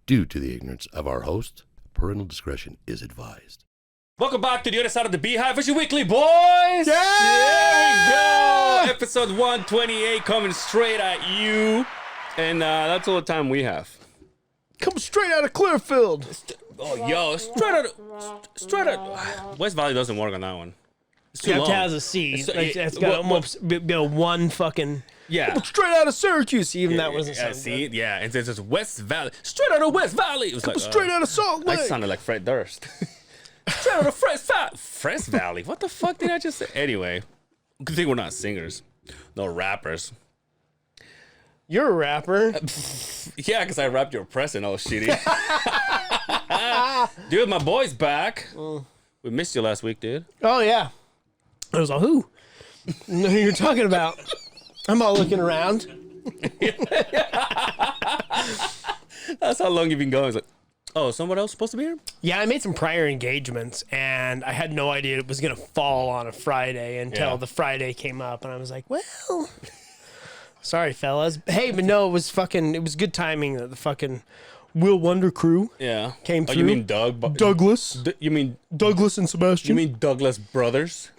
Due to the ignorance of our host, parental discretion is advised. Welcome back to the other side of the Beehive. It's your weekly, boys. Yeah! There we go. Episode 128 coming straight at you. And that's all the time we have. Come straight out of Clearfield. Oh, yo, straight out. West Valley doesn't work on that one. It's too You have long. to have a C. So, It's got almost be one fucking... Yeah. Come straight out of Syracuse. Even that wasn't sound see, good. yeah. It says West Valley. Straight out of West Valley. It was like Straight out of Salt Lake. I sounded like Fred Durst. Straight out of Fresh Valley. What the fuck did I just say? Anyway, good thing we're not singers, no rappers. You're a rapper. Yeah, because I rapped your present all shitty. Dude, my boy's back. We missed you last week, dude. Oh, yeah. I was like, who? No, you're talking about. I'm all looking around. That's how long you've been going. It's like, oh, someone else supposed to be here? Yeah, I made some prior engagements, and I had no idea it was going to fall on a Friday until the Friday came up, and I was like, well, sorry, fellas. Hey, but no, it was good timing that the fucking Will Wonder crew came through. Oh, you mean Douglas. You mean Douglas and Sebastian. You mean Douglas Brothers?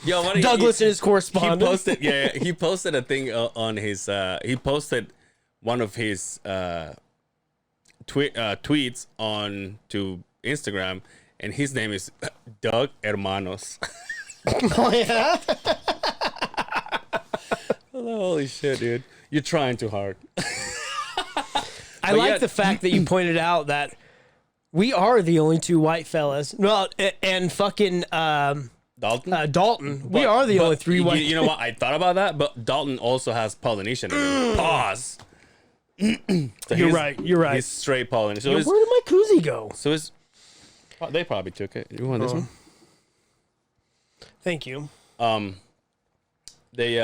Yo, what Douglas and his correspondent. He posted a thing on his. He posted one of his tweets on to Instagram, and his name is Doug Hermanos. Oh yeah. Holy shit, dude! You're trying too hard. I like the fact that you pointed out that we are the only two white fellas. Well, and fucking. Dalton? Dalton. We are the only three white. You know what? I thought about that, but Dalton also has Polynesian. Pause. So You're right. He's straight Polynesian. So Where did my koozie go? So they probably took it. You want this one? Thank you. They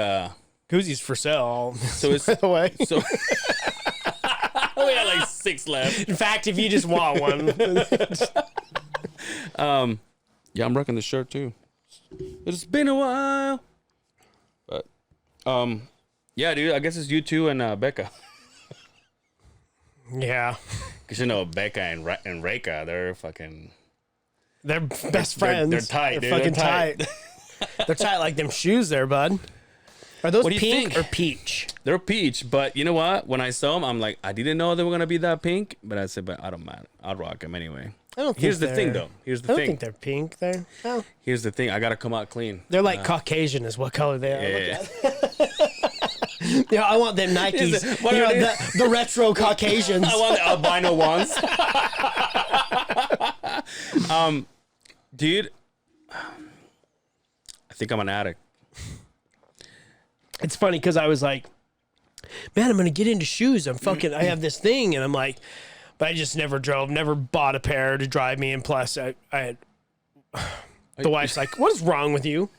Koozie's for sale. So it's by the way. So we got like 6 left. In fact, if you just want one. Yeah, I'm rocking the shirt too. It's been a while. But yeah, dude, I guess it's you two and Becca. Yeah. Because you know Becca and Reka, they're best friends. They're tight, They're dude. fucking tight. They're tight like them shoes there, bud. Are those pink or peach? They're peach, but you know what? When I saw them, I'm like, I didn't know they were gonna be that pink, but I said, but I don't mind. I'll rock them anyway. I don't think Here's the thing, though. I don't think they're pink. Well, here's the thing. I gotta come out clean. they're like Caucasian is what color they are. Yeah. Yeah, I want them Nikes. The retro Caucasians. I want the albino ones. Dude, I think I'm an addict. It's funny because I was like, man, I'm going to get into shoes. I have this thing. And I'm like, but I just never bought a pair to drive me. And plus, the wife's like, what is wrong with you?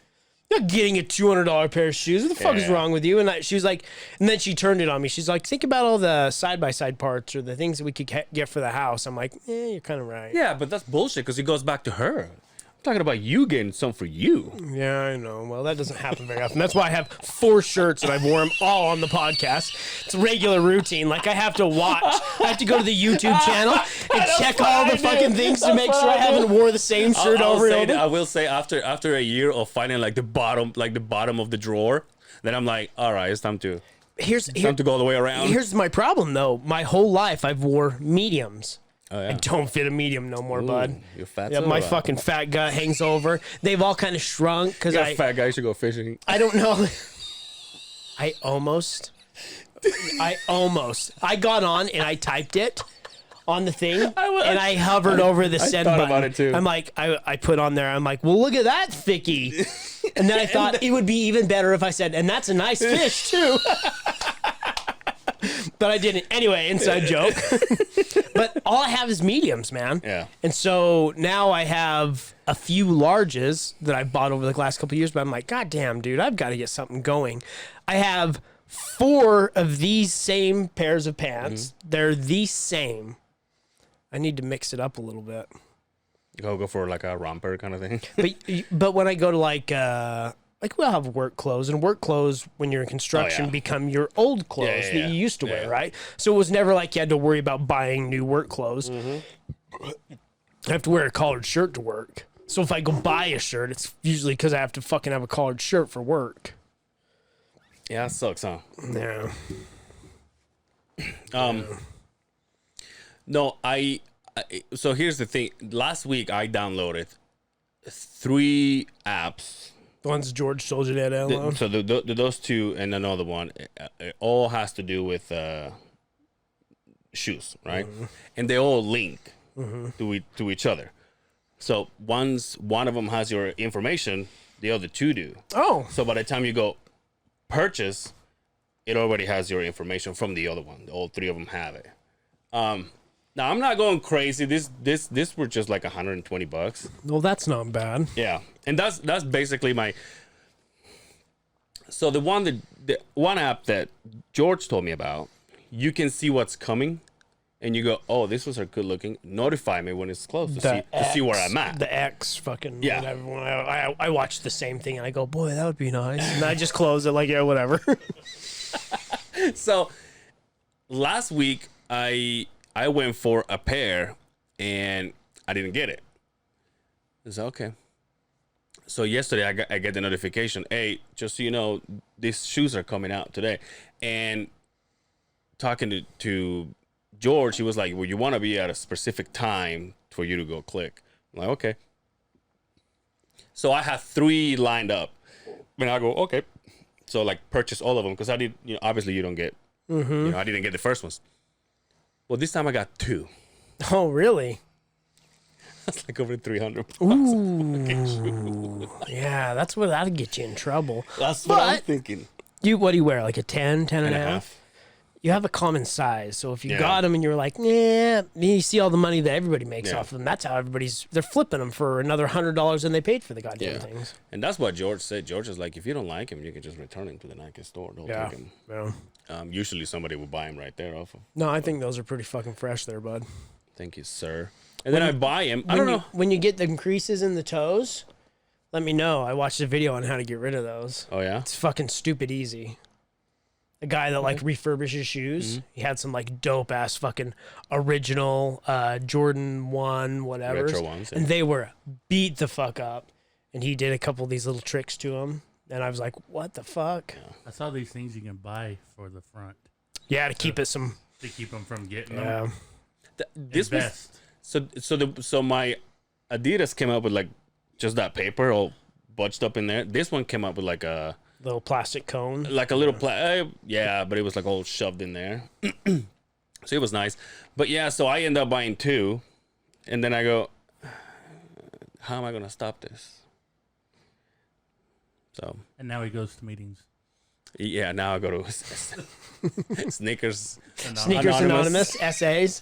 You're not getting a $200 pair of shoes. What the fuck is wrong with you? And she was like, and then she turned it on me. She's like, think about all the side-by-side parts or the things that we could get for the house. I'm like, you're kind of right. Yeah, but that's bullshit because it goes back to her. I'm talking about you getting something for you. Yeah, I know. Well, that doesn't happen very often. That's why I have 4 shirts and I've worn them all on the podcast. It's a regular routine. Like I have to watch. I have to go to the YouTube channel and check all the fucking things to make sure I haven't wore the same shirt over and over. I will say after a year of finding like the bottom of the drawer, then I'm like, all right, it's time to go all the way around. Here's my problem though. My whole life I've wore mediums. Oh, yeah. I don't fit a medium no more, bud. You're fat. Yeah, my fucking fat gut hangs over. They've all kind of shrunk because you're a fat guy should go fishing. I don't know. I almost. I got on and I typed it on the thing and I hovered over the send button. About it too. I'm like, I put on there. I'm like, well, look at that thicky. And then I thought it would be even better if I said, and that's a nice fish too. But I didn't. Anyway, inside joke. But all I have is mediums, man. Yeah. And so now I have a few larges that I've bought over the last couple of years, but I'm like, God damn, dude, I've got to get something going. I have 4 of these same pairs of pants. Mm-hmm. They're the same. I need to mix it up a little bit. Go for like a romper kind of thing. But when I go to like like we'll have work clothes, and work clothes when you're in construction become your old clothes that you used to wear, right? So it was never like you had to worry about buying new work clothes. I have to wear a collared shirt to work. So if I go buy a shirt, it's usually because I have to fucking have a collared shirt for work. Yeah, that sucks, huh? Yeah. No, so here's the thing. Last week I downloaded 3 apps. The ones George told you to download. So those 2 and another one, it all has to do with shoes, right? And they all link to each other. So once one of them has your information, the other 2 do. Oh. So by the time you go purchase, it already has your information from the other one. All 3 of them have it. Now I'm not going crazy. This were just like $120. Well, that's not bad. Yeah, and that's basically my. So the one app that George told me about, you can see what's coming, and you go, oh, this was a good looking. Notify me when it's close to see where I'm at. The X fucking Yeah. whatever. When I watched the same thing and I go, boy, that would be nice. And I just close it like, yeah, whatever. So last week I went for a pair and I didn't get it. I said, okay. So yesterday I get the notification, hey, just so you know, these shoes are coming out today. And talking to George, he was like, well, you want to be at a specific time for you to go click. I'm like, okay. So I had 3 lined up. And I go, okay. So like purchase all of them because I did, obviously you don't get, I didn't get the first ones. Well, this time I got 2. Oh, really? That's like over $300. Ooh. Yeah, that's what that'll get you in trouble. That's what I'm thinking. What do you wear? Like a 10 and a half? half. You have a common size. So if you got them and you're like, nah, you see all the money that everybody makes off of them. That's how they're flipping them for another $100 than they paid for the goddamn things. And that's what George said. George is like, if you don't like him, you can just return him to the Nike store. Don't take him. Yeah. Usually somebody will buy him right there off of. No, I think those are pretty fucking fresh there, bud. Thank you, sir. And then I buy him. I don't know. When you get the creases in the toes, let me know. I watched a video on how to get rid of those. Oh, yeah? It's fucking stupid easy. A guy that like refurbishes shoes. He had some like dope ass fucking original Jordan 1 whatever. Retro ones. Yeah. And they were beat the fuck up. And he did a couple of these little tricks to them. And I was like, what the fuck? Yeah. I saw these things you can buy for the front. Yeah, to keep it some. To keep them from getting them. This was so my Adidas came up with like just that paper all bunched up in there. This one came up with like a little plastic cone, like a little but it was like all shoved in there. So it was nice. But yeah, so I end up buying 2, and then I go, how am I gonna stop this? So and now he goes to meetings. Yeah, now I go to Sneakers Anonymous essays.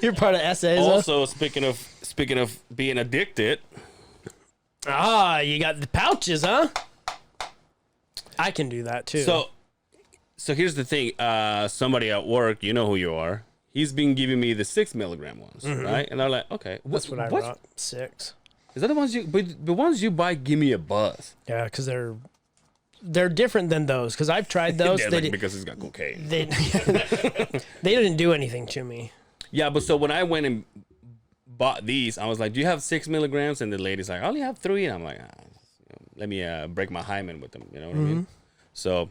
You're part of essays. Also, speaking of being addicted. You got the pouches, huh? I can do that too. So here's the thing. Somebody at work, you know who you are. He's been giving me the 6 milligram ones, right? And I'm like, okay, that's what I brought. 6. Is that the ones the ones you buy? Give me a buzz. Yeah, because they're different than those. Because I've tried those. Because it's got cocaine. They didn't do anything to me. Yeah, but so when I went and bought these, I was like, do you have 6 milligrams? And the lady's like, I only have 3. And I'm like, let me break my hymen with them. You know what I mean? So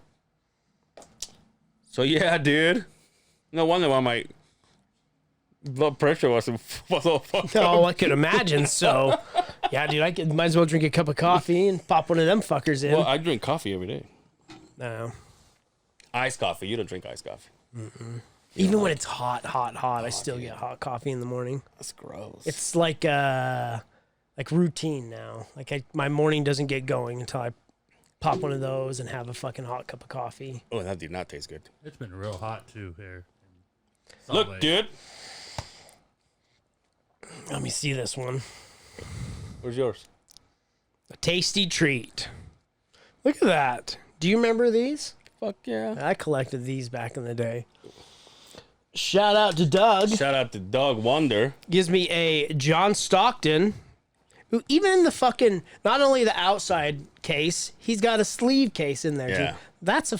yeah, dude. No wonder why my blood pressure was all fucked up. Oh, I could imagine. So, yeah, dude, might as well drink a cup of coffee and pop one of them fuckers in. Well, I drink coffee every day. No. Iced coffee. You don't drink iced coffee. Even when it's hot, I still get hot coffee in the morning. That's gross. It's like routine now. Like my morning doesn't get going until I pop one of those and have a fucking hot cup of coffee. Oh, that did not taste good. It's been real hot too here. Look, dude. Let me see this one. Where's yours? A tasty treat. Look at that. Do you remember these? Fuck yeah. I collected these back in the day. Shout out to Doug. Shout out to Doug Wonder. Gives me a John Stockton who even in the fucking, not only the outside case, he's got a sleeve case in there, Yeah. dude. That's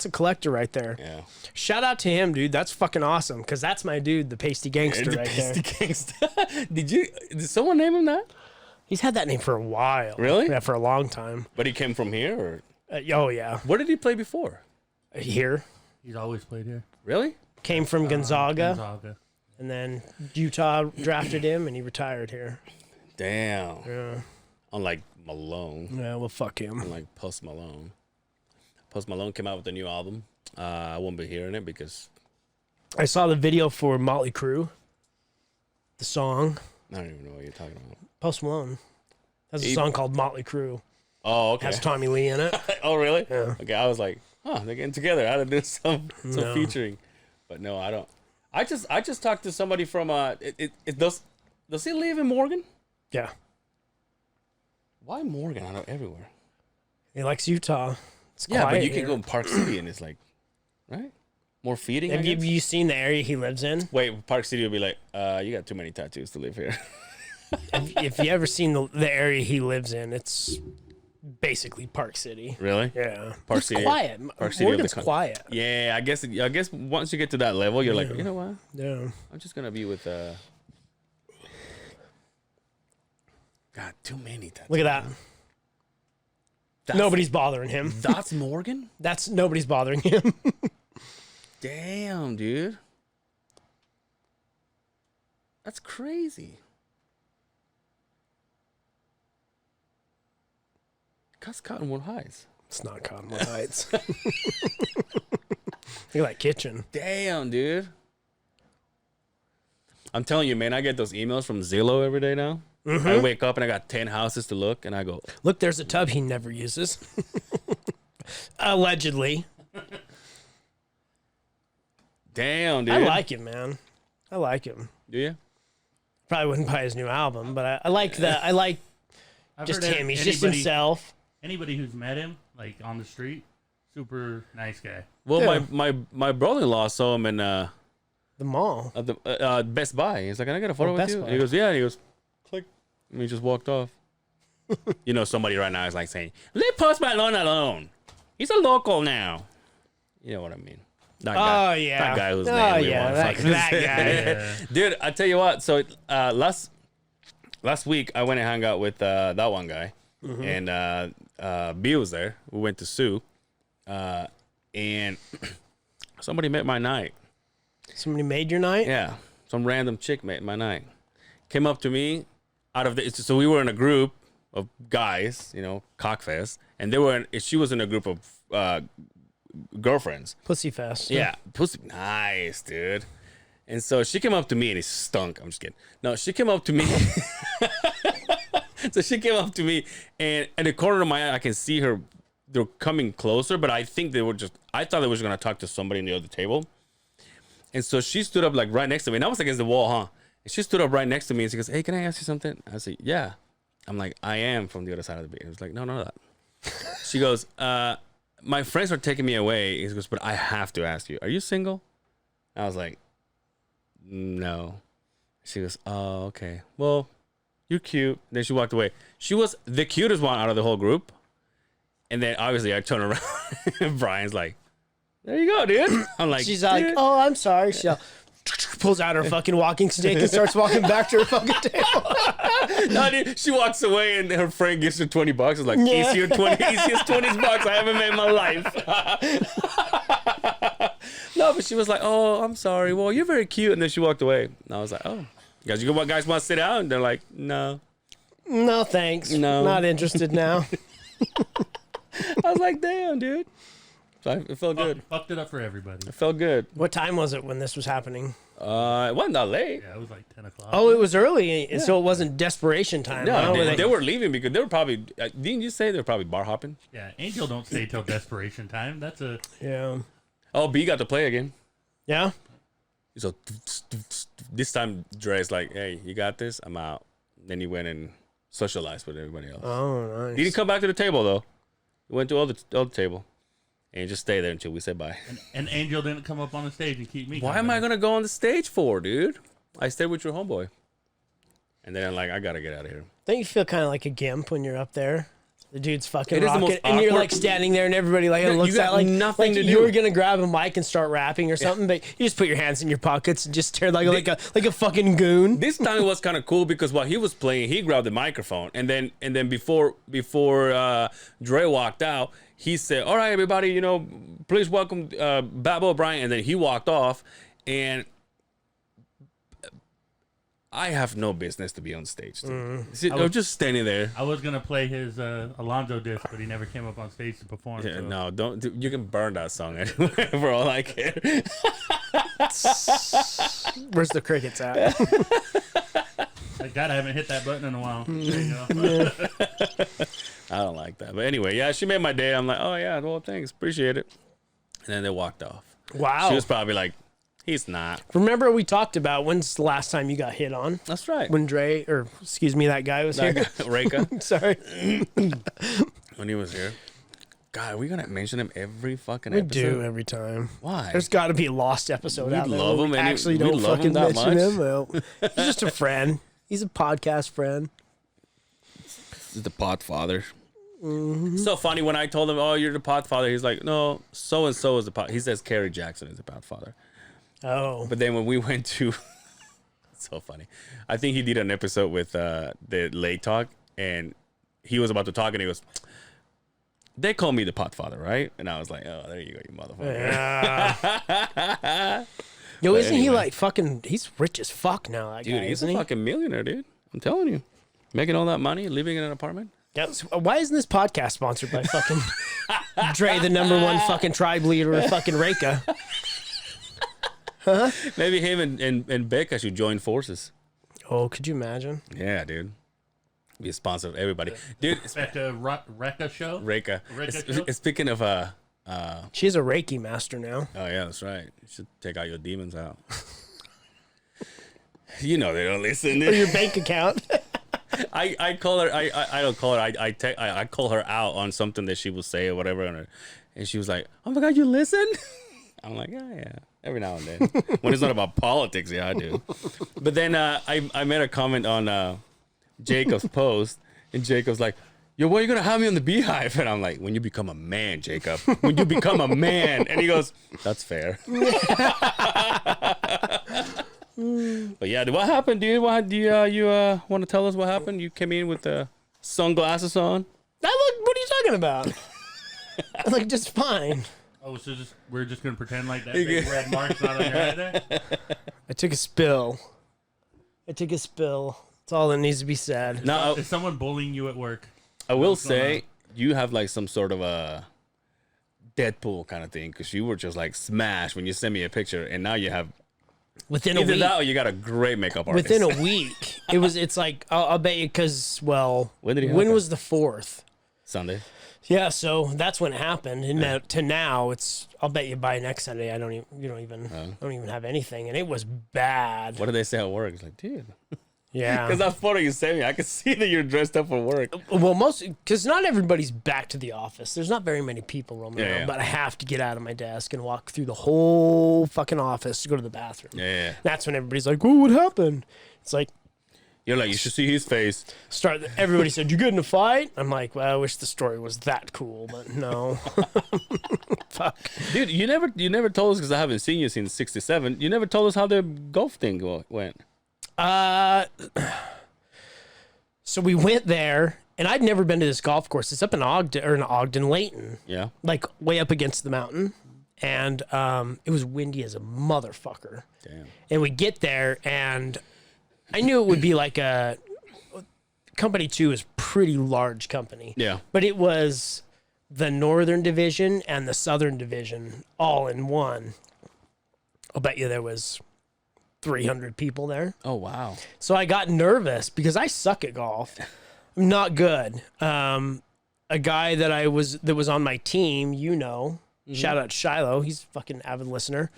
a collector right there. Yeah. Shout out to him, dude. That's fucking awesome, because that's my dude, the pasty gangster The right Pasty there. Gangsta. Did someone name him that? He's had that name for a while. Really? Yeah, for a long time. But he came from here, or Oh, yeah. where did he play before? Here. He's always played here. Really? Came from Gonzaga, Gonzaga. and then Utah drafted him, and he retired here. Damn. Yeah. Unlike Malone. Yeah, well, fuck him. Unlike Post Malone. Post Malone came out with a new album. I won't be hearing it because I saw the video for Motley Crue. The song. I don't even know what you're talking about. Post Malone has a He- song called Motley Crue. Oh, okay. Has Tommy Lee in it. Oh, really? Yeah. Okay, I was like, they're getting together. I had to do some No. featuring, but no, I don't. I just talked to somebody from does he live in Morgan? Yeah. Why Morgan? I know everywhere. He likes Utah. It's Yeah, quiet but you can here. go in Park City and it's like, right? More feeding. I Have guess? you seen the area he lives in? Wait, Park City will be like, you got too many tattoos to live here. If you ever seen the area he lives in, it's basically Park City. Really? Yeah. Park It's City- quiet. Park City of the Morgan's coun- quiet. Yeah, I guess once you get to that level, you're like, you know what? Yeah. I'm just gonna be with God, too many tattoos. Look at that. Nobody's bothering him. That's Morgan? Nobody's bothering him. Damn, dude. That's crazy. Cuss Cottonwood Heights. It's not Cottonwood Heights. Look at that kitchen. Damn, dude. I'm telling you, man, I get those emails from Zillow every day now. I wake up and I got 10 houses to look, and I go, Look, there's a tub he never uses. Allegedly. damn, dude. I like him, man. I like him. Do you? Probably wouldn't buy his new album, but I like that. I like I've just heard him. He's just anybody- himself. Anybody who's met him, like on the street, super nice guy. Well, Yeah. my brother-in-law saw him in The mall. at the Best Buy. He's like, "Can I get a photo with Best you?" Buy. And he goes, "Yeah." And he goes, "Click," and he just walked off. You know, somebody right now is like saying, "Leave Post Malone alone. He's a local now." You know what I mean? That guy, Oh, yeah. that guy who's Oh, name we yeah, won't that- fucking that say. guy. Dude, I tell you what. So last week I went and hung out with that one guy, and B was there. We went to Sue, and somebody met my night. Somebody made your night? Yeah, some random chick made my night. Came up to me out of so we were in a group of guys, you know, cockfest, and she was in a group of girlfriends. Pussy Fest. Yeah, pussy, nice, dude. And so she came up to me and it stunk. I'm just kidding. No, she came up to me. So she came up to me, and in the corner of my eye, I can see her. They're coming closer, but I think I thought they were just gonna talk to somebody in the other table. And so she stood up like right next to me, and I was against the wall, huh? And she stood up right next to me, and she goes, "Hey, can I ask you something?" I said, "Yeah." I'm like, "I am from the other side of the beach." It was like, "No, that." She goes, "My friends are taking me away." He goes, "But I have to ask you, are you single?" I was like, "No." She goes, "Oh, okay. Well, you're cute." Then she walked away. She was the cutest one out of the whole group. And then obviously I turn around and Brian's like, "There you go, dude." I'm like, She's like, "Dude." oh, I'm sorry. She pulls out her fucking walking stick and starts walking back to her fucking table. No, dude, she walks away and her friend gives her $20. It's like, Yeah. easiest $20 I ever made in my life. No, but she was like, "Oh, I'm sorry. Well, you're very cute." And then she walked away. And I was like, "Oh, guys want to sit down?" And they're like, "No." No, thanks. No. Not interested now. I was like, "Damn, dude." So it felt good. Fucked it up for everybody. It felt good. What time was it when this was happening? It wasn't that late. Yeah, it was like 10 o'clock. Oh, it was early, so it wasn't desperation time. No, huh? Where they were leaving because they were probably. Didn't you say they were probably bar hopping? Yeah, Angel don't stay till desperation time. That's a Yeah. Oh, B got to play again. Yeah? So this time Dre's like, "Hey, you got this. I'm out." Then he went and socialized with everybody else. Oh, nice. He didn't come back to the table though. He went to the other table and just stay there until we said bye. and Angel didn't come up on the stage and keep me. Why am I gonna go on the stage for, dude? I stayed with your homeboy. And then I'm like, I gotta get out of here. Don't you feel kind of like a gimp when you're up there? The dude's fucking It is the rocking, most and you're awkward- like standing there, and everybody like Yeah, looks you got at like nothing to you do. were gonna grab a mic and start rapping or something, but you just put your hands in your pockets and just stare like a fucking goon. This time it was kind of cool because while he was playing, he grabbed the microphone, and then before Dre walked out, he said, "All right, everybody, please welcome Babo O'Brien," and then he walked off, and I have no business to be on stage. See, I'm just standing there. I was gonna play his Alonzo disc, but he never came up on stage to perform. Yeah, so. no, don't. You can burn that song anyway, for all I care. Where's the crickets at? Thank God I haven't hit that button in a while. There you go. I don't like that. But anyway, yeah, she made my day. I'm like, oh yeah, well, thanks, appreciate it. And then they walked off. Wow. She was probably like, he's not. Remember we talked about when's the last time you got hit on? That's right. When Dre, or excuse me, that guy was That here. guy, Reka, Sorry. when he was here. God, are we gonna mention him every fucking We episode? do every time. Why? There's got to be a lost episode We out there. love where him we and actually we don't love him fucking that mention much. him. Well, he's just a friend. He's a podcast friend. This is the Podfather. So funny when I told him, "Oh, you're the Podfather." He's like, "No, so and so is the Pod." He says Kerry Jackson is the Podfather. Oh. But then when we went to, it's so funny. I think he did an episode with the Late Talk, and he was about to talk, and he goes, "They call me the Podfather, right?" And I was like, "Oh, there you go, you motherfucker." Yeah. Yo, isn't he anyway. like fucking? He's rich as fuck now, that Dude, guy, he's isn't a he? fucking millionaire, dude. I'm telling you, making all that money, living in an apartment. Yeah, so why isn't this podcast sponsored by fucking Dre, the #1 fucking tribe leader of fucking Reka? Maybe him and Becca should join forces. Oh, could you imagine? Yeah, dude. Be a sponsor of everybody, dude. Back to Reka show. Reka. Reka show? Speaking of She's a Reiki master now. oh yeah, that's right. You should take out your demons out. You know they don't listen. Or your bank account. I call her. I don't call her. I call her out on something that she will say or whatever, and she was like, "Oh my God, you listen?" I'm like, yeah. Every now and then. When it's not about politics, yeah, I do. But then I made a comment on Jacob's post, and Jacob's like, "Yo, when are you gonna have me on the Beehive?" And I'm like, "When you become a man, Jacob. When you become a man." And he goes, "That's fair." But yeah, what happened, dude? What do you want to tell us what happened? You came in with the sunglasses on. What are you talking about? I look just fine. Oh, so we're just gonna pretend like that big red mark's not on your head there? I took a spill. That's all that needs to be said. Now, Is someone bullying you at work? I will What's going say you have like some sort of a Deadpool kind of thing because you were just like smashed when you sent me a picture, and now you have Within a either week. that or you got a great makeup artist. Within a week. It's like, I'll bet you, because, well, When did he when happen? was the 4th? Sunday. Yeah, so that's when it happened. And now, to now, I'll bet you by next Sunday, I don't even have anything. And it was bad. What did they say at work? It's like, dude, Yeah. because that photo you sent me, I can see that you're dressed up for work. Well, because not everybody's back to the office. There's not very many people roaming Yeah, around, yeah. but I have to get out of my desk and walk through the whole fucking office to go to the bathroom. Yeah. That's when everybody's like, "Oh, what happened?" It's like, You're like, you should see his face. everybody said, "You get in a fight?" I'm like, well, I wish the story was that cool, but no. Fuck. Dude, you never told us, because I haven't seen you since '67. You never told us how the golf thing went. So we went there, and I'd never been to this golf course. It's up in Ogden, Layton, Yeah. like way up against the mountain. And it was windy as a motherfucker. Damn. And we get there, and I knew it would be like Company 2 is pretty large company. Yeah. But it was the Northern Division and the Southern Division all in one. I'll bet you there was 300 people there. Oh wow. So I got nervous because I suck at golf. I'm not good. A guy that was on my team, shout out to Shiloh. He's a fucking avid listener.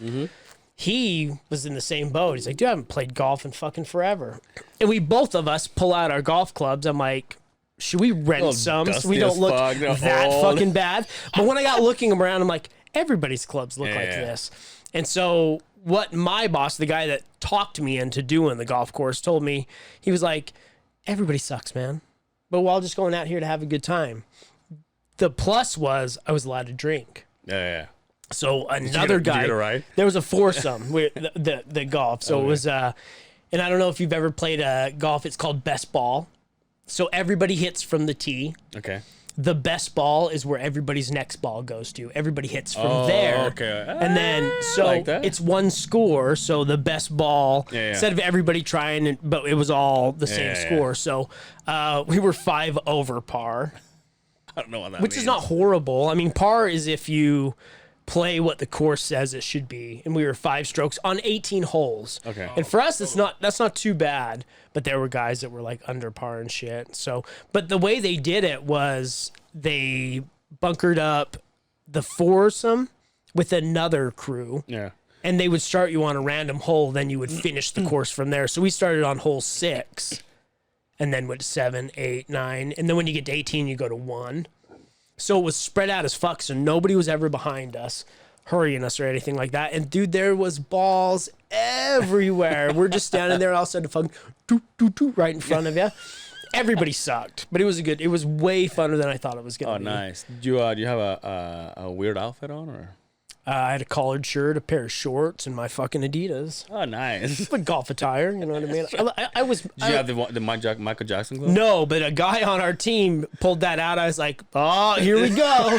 He was in the same boat. He's like, dude, I haven't played golf in fucking forever. And we both of us pull out our golf clubs. I'm like, should we rent Oh, some so dusty we don't as look fuck, they're that old. fucking bad? But when I got looking around, I'm like, everybody's clubs look like Yeah. this. And so what my boss, the guy that talked me into doing the golf course, told me, he was like, everybody sucks, man. But we're all just going out here to have a good time. The plus was I was allowed to drink. Yeah. So another Did you guy, get a ride? there was a foursome with the golf. So it was, and I don't know if you've ever played golf. It's called best ball. So everybody hits from the tee. Okay. The best ball is where everybody's next ball goes to. Everybody hits from there. Okay. And then, so like that. it's one score. So the best ball, instead of everybody trying, but it was all the same score. So we were 5 over par, I don't know what that which means. is not horrible. I mean, par is if you play what the course says it should be. And we were 5 strokes on 18 holes. Okay. And for us, that's not too bad. But there were guys that were like under par and shit. So, but the way they did it was they bunkered up the foursome with another crew. Yeah. And they would start you on a random hole. Then you would finish the course from there. So we started on hole 6 and then went to 7, 8, 9. And then when you get to 18, you go to 1. So it was spread out as fuck. So nobody was ever behind us, hurrying us or anything like that. And dude, there was balls everywhere. We're just standing there, all of a sudden, fucking right in front of you. Everybody sucked, but it was way funner than I thought it was gonna be. Oh, nice. Do you have a weird outfit on, or? I had a collared shirt, a pair of shorts, and my fucking Adidas. Oh, nice. But golf attire, you know what I mean? I was. Did you have the Michael Jackson glove? No, but a guy on our team pulled that out. I was like, oh, here we go.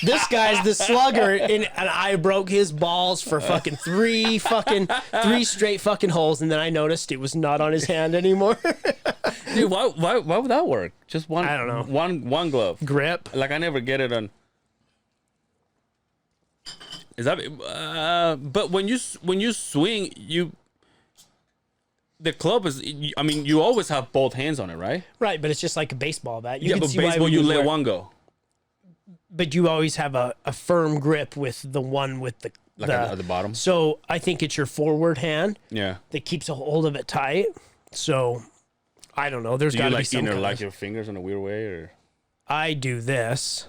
This guy's the slugger. And I broke his balls for fucking three straight fucking holes. And then I noticed it was not on his hand anymore. Dude, why would that work? Just one. I don't know. One glove. Grip. Like I never get it on. Is that? But when you swing, the club is. I mean, you always have both hands on it, right? Right, but it's just like a baseball bat. You Yeah, can but see why baseball we you would let wear- one go. But you always have a firm grip with the one with the Like at the bottom. So I think it's your forward hand Yeah. that keeps a hold of it tight. So I don't know. There's Do got you to be like some kind like of- your fingers in a weird way, or? I do this,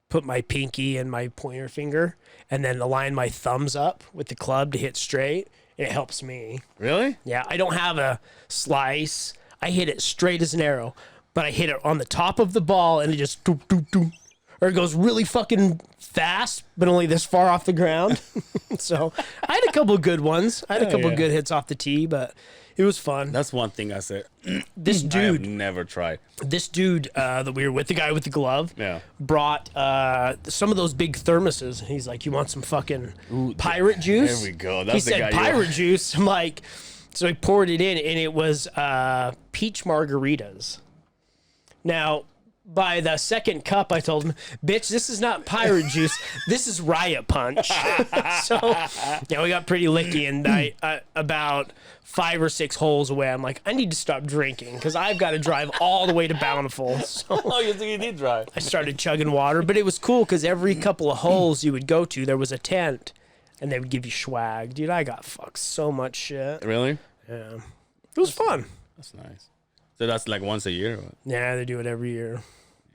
put my pinky and my pointer finger, and then align my thumbs up with the club to hit straight. And it helps me. Really? Yeah, I don't have a slice. I hit it straight as an arrow, but I hit it on the top of the ball, and it just doop, doop, doop. Or it goes really fucking fast, but only this far off the ground. So I had a couple of good ones. I had a couple of good hits off the tee, but it was fun. That's one thing I said. This I have dude, never tried. that we were with, the guy with the glove, Yeah. brought some of those big thermoses. He's like, "You want some fucking pirate juice?" There we go. He That's the said, guy. "Pirate juice." I'm like, so he poured it in, and it was peach margaritas. Now, by the second cup, I told him, "Bitch, this is not pirate juice. This is riot punch." So, yeah, we got pretty licky, and I about 5 or 6 holes away, I'm like, I need to stop drinking because I've got to drive all the way to Bountiful. So Oh, you think you did try? I started chugging water, but it was cool because every couple of holes you would go to, there was a tent, and they would give you swag. Dude, I got fucked so much shit. Really? Yeah, it was fun. That's nice. So that's like once a year. Or what? Yeah, they do it every year.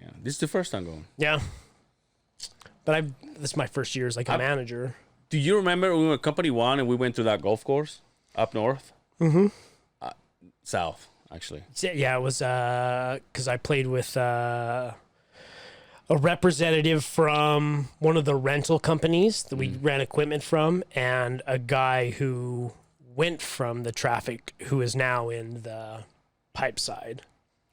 Yeah. This is the first time going. Yeah, but this is my first year as like a manager. Do you remember when we were at Company One and we went to that golf course up north? Mm-hmm. South, actually. Yeah, it was because I played with a representative from one of the rental companies that we ran equipment from, and a guy who went from the traffic who is now in the pipe side,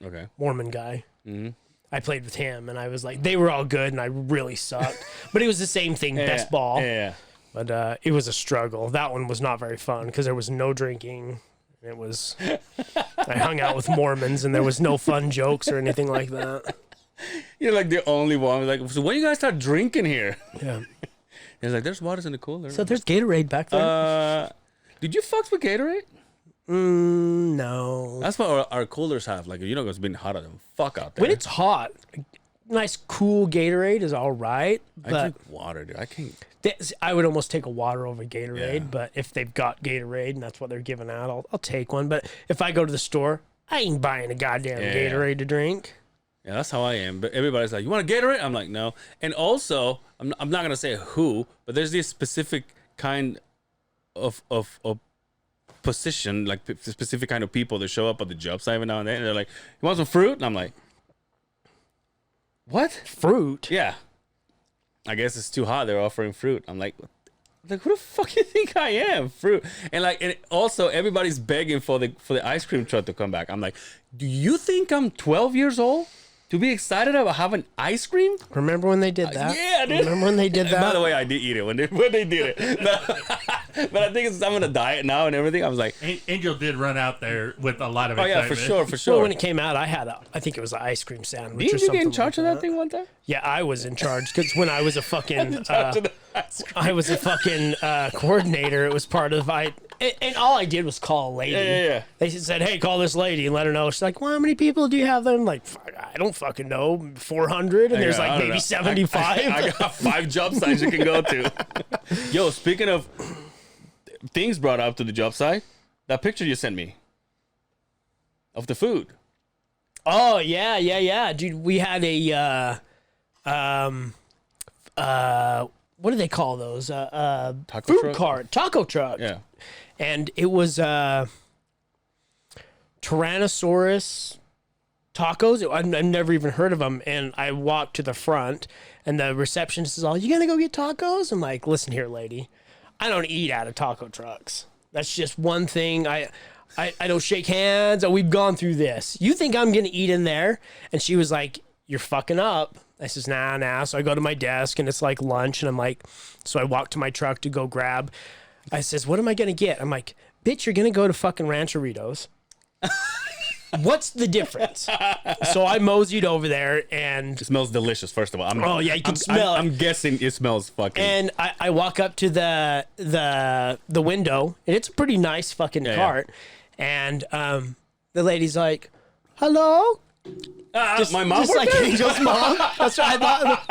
Okay. Mormon guy. Mm-hmm. I played with him, and I was like, they were all good, and I really sucked. But it was the same thing, best ball. Yeah. But it was a struggle. That one was not very fun because there was no drinking. It was, I hung out with Mormons, and there was no fun jokes or anything like that. You're like the only one. Like, so when you guys start drinking here? Yeah. He's like, there's waters in the cooler. So there's Gatorade back there. Did you fuck with Gatorade? No. That's what our coolers have. Like, you know, it's been hotter than fuck out there. When it's hot, nice cool Gatorade is all right. I But drink water, dude. I can't. I would almost take a water over Gatorade. Yeah. But if they've got Gatorade and that's what they're giving out, I'll take one. But if I go to the store, I ain't buying a goddamn Gatorade to drink. Yeah, that's how I am. But everybody's like, you want a Gatorade? I'm like, no. And also, I'm not going to say who, but there's this specific kind of position, like specific kind of people that show up at the job site every now and then, and they're like, "You want some fruit?" And I'm like, "What? Fruit? Yeah. I guess it's too hot. They're offering fruit." I'm like, who the fuck you think I am? Fruit. And also everybody's begging for the ice cream truck to come back. I'm like, do you think I'm 12 years old to be excited about having ice cream? Remember when they did that? Yeah, dude. Remember when they did that? By the way, I did eat it when they did it. But I think I'm on a diet now and everything. I was like, Angel did run out there with a lot of oh excitement. yeah, for sure. Well, when it came out, I think it was an ice cream sandwich. Didn't or you something get in charge like of that thing one time? Yeah, I was in charge because when I was a fucking coordinator, it was part of and all I did was call a lady. Yeah. They said, "Hey, call this lady and let her know." She's like, "Well, how many people do you have there?" I'm like, "Fuck, I don't fucking know, 400, and there's I like don't maybe know. 75. I got 5 job sites you can go to. Yo, speaking of things brought up to the job site, that picture you sent me of the food. Oh yeah, dude. We had a what do they call those? Taco Food truck? cart, taco truck. Yeah. And it was Tyrannosaurus tacos. I've never even heard of them. And I walked to the front, and the receptionist is all, "You gonna go get tacos?" I'm like, "Listen here, lady. I don't eat out of taco trucks. That's just one thing. I don't shake hands. Oh, we've gone through this. You think I'm gonna eat in there?" And she was like, "You're fucking up." I says, nah. So I go to my desk, and it's like lunch, and I'm like, so I walk to my truck to go grab. I says, "What am I gonna get?" I'm like, "Bitch, you're gonna go to fucking Rancheritos." What's the difference? So I moseyed over there, and It smells delicious, first of all. oh yeah, you can smell it. I'm guessing it smells fucking... And I walk up to the window, and it's a pretty nice fucking cart. And the lady's like, "Hello?" my mom Just like worked there? Angel's mom. That's what I thought.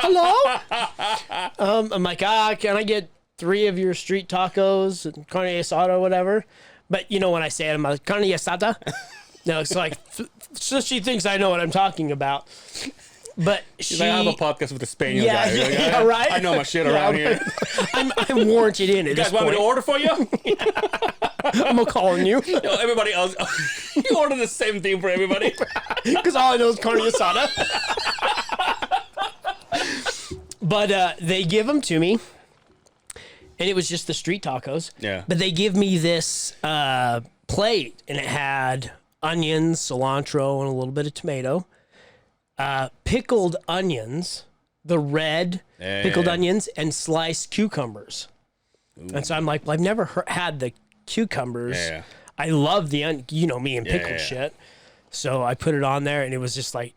"Hello?" I'm like, "Can I get 3 of your street tacos and carne asada or whatever?" But you know when I say it, I'm like, "Carne asada?" No, it's like, so she thinks I know what I'm talking about. But She's like, I have a podcast with the Spaniel Yeah, guy. You're like, yeah, right? I know my shit around here. I'm warranted in at You this guys want me to point. order for you? I'm calling you Yo, everybody else, you order the same thing for everybody. because all I know is carne asada. But they give them to me, and it was just the street tacos. Yeah. But they give me this plate, and it had onions, cilantro, and a little bit of tomato. Pickled onions, the red pickled onions, and sliced cucumbers. Ooh. And so I'm like, well, I've never had the cucumbers. Yeah. I love the you know me and pickled shit. So I put it on there, and it was just like,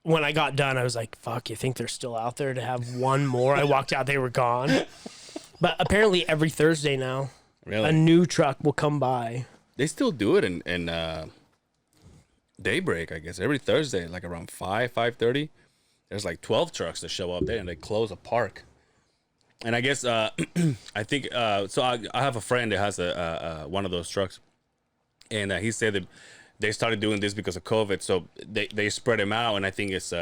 when I got done, I was like, fuck, you think they're still out there to have one more? I walked out, they were gone. But apparently every Thursday now, Really? a new truck will come by. They still do it in daybreak, I guess. Every Thursday, like around 5:30, there's like 12 trucks that show up there, and they close a park. And I guess I think so. I have a friend that has one of those trucks, and he said that they started doing this because of COVID. So they spread them out, and I think it's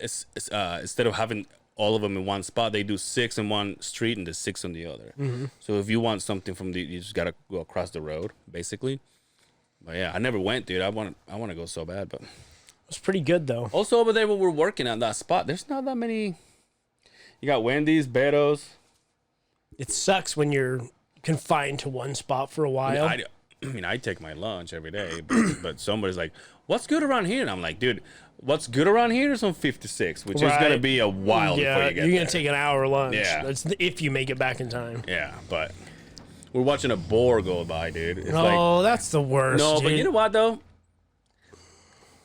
instead of having all of them in one spot, they do 6 in one street and the 6 on the other. Mm-hmm. So if you want something you just gotta go across the road, basically. But yeah, I never went, dude. I want to go so bad, but It's pretty good though. also over there when we're working at that spot, there's not that many. You got Wendy's, Betos. It sucks when you're confined to one spot for a while. I mean, I take my lunch every day, but somebody's like, "What's good around here?" And I'm like, "Dude, what's good around here is on 56, which is gonna be a while before you get you're gonna there." take an hour lunch. Yeah. That's if you make it back in time. Yeah, but we're watching a boar go by, dude. It's Oh, that's the worst. no, but dude. you know what though?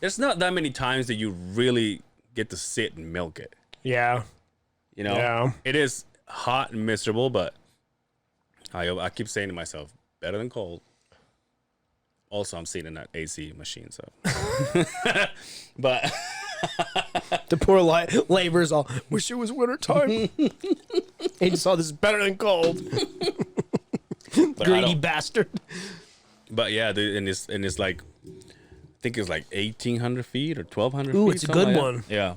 There's not that many times that you really get to sit and milk it. Yeah. You know, Yeah. It is hot and miserable, but I keep saying to myself, better than cold. Also, I'm sitting in that AC machine, so. But The poor laborers all wish it was winter time. He just saw this is better than cold. Greedy bastard. But yeah, dude, and it's like, I think it's like 1,800 feet or 1,200 feet. Ooh, it's a something good like one. that. Yeah,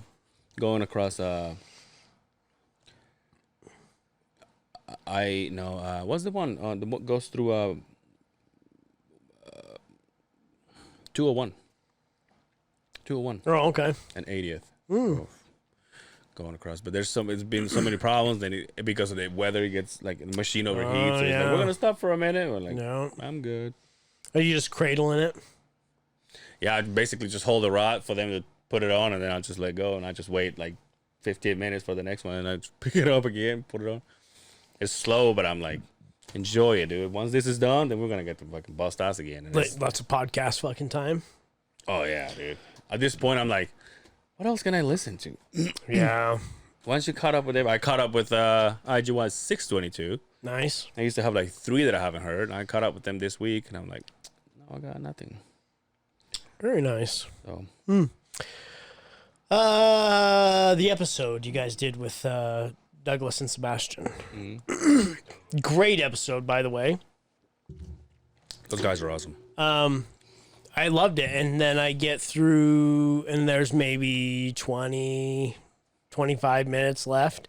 going across. I know. What's the one? The one goes through 201. 201 Oh, okay. and 80th. Oh, going across, but it's been so many problems. Then because of the weather, it gets like the machine overheats. So it's yeah. like, we're gonna stop for a minute. We're like, No. I'm good. Are you just cradling it? Yeah, I basically just hold the rod for them to put it on, and then I'll just let go, and I just wait like 15 minutes for the next one, and I just pick it up again, put it on. It's slow, but I'm like, enjoy it, dude. Once this is done, then we're gonna get to fucking bust ass again. And Like, lots of podcast fucking time. oh yeah, dude. At this point, I'm like, what else can I listen to? Yeah. Once you caught up with them, I caught up with IGY 622. Nice. I used to have like 3 that I haven't heard. And I caught up with them this week, and I'm like, no, I got nothing. Very nice. So The episode you guys did with Douglas and Sebastian. Mm-hmm. Great episode, by the way. those guys are awesome. I loved it. And then I get through, and there's maybe 20, 25 minutes left.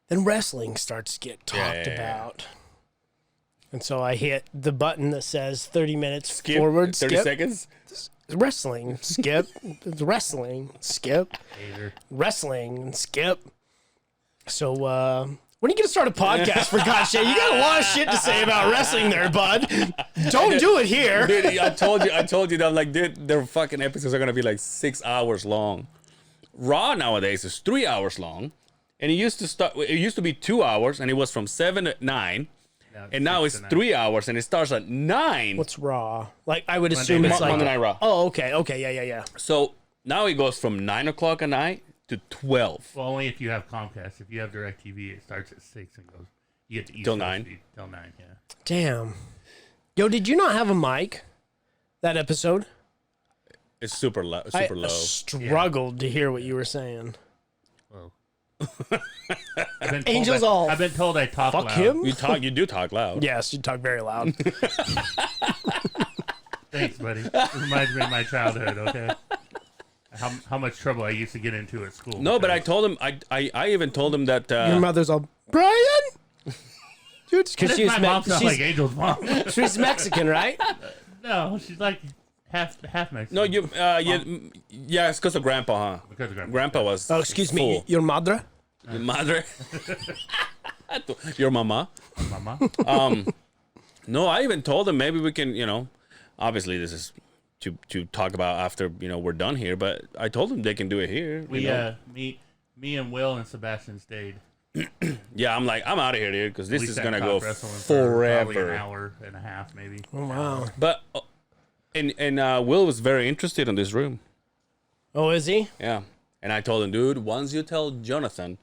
Then wrestling starts to get talked about. And so I hit the button that says 30 minutes Skip, forward, 30 skip. seconds. Wrestling, skip. It's wrestling, skip. Hater. Wrestling, skip. So, when are you going to start a podcast, for God's sake? You got a lot of shit to say about wrestling there, bud. Don't do it here. Dude, I told you that, like, dude, their fucking episodes are gonna be like 6 hours long. Raw nowadays is 3 hours long, and it used to be 2 hours, and it was from 7 to 9, and now it's 3 hours, and it starts at 9. What's Raw? Like, I would assume it's like... Monday Night Raw. Oh, okay, yeah. So now it goes from 9 o'clock at night to 12. Well, only if you have Comcast. If you have DirecTV, it starts at 6 and goes. You get to East Till Coast 9? speed. Till 9, yeah. Damn. Yo, did you not have a mic that episode? It's super low. I Super low. struggled to hear what you were saying. Well, I've been told Angels I- all I've been told I talk Fuck loud. him? You do talk loud. Yes, you talk very loud. Thanks, buddy. It reminds me of my childhood. Okay. How much trouble I used to get into at school. No, but I because- told him. I even told him that. Your mother's all, Brian? Dude, because Does my mom sound like Angel's mom? she's Mexican, right? No, she's like half Mexican. No, yeah, it's because of Grandpa, huh? Because of Grandpa. Grandpa was. Oh, excuse me, your madre? Your madre. Your mama. Mama. No, I even told him maybe we can, obviously this is to talk about after we're done here, but I told him they can do it here. Me and Will and Sebastian stayed. Yeah, I'm like, I'm out of here, dude, because this We is sat gonna top go wrestling for probably forever. an hour and a half, maybe. Oh, wow. But and Will was very interested in this room. Oh, is he? Yeah, and I told him, dude, once you tell Jonathan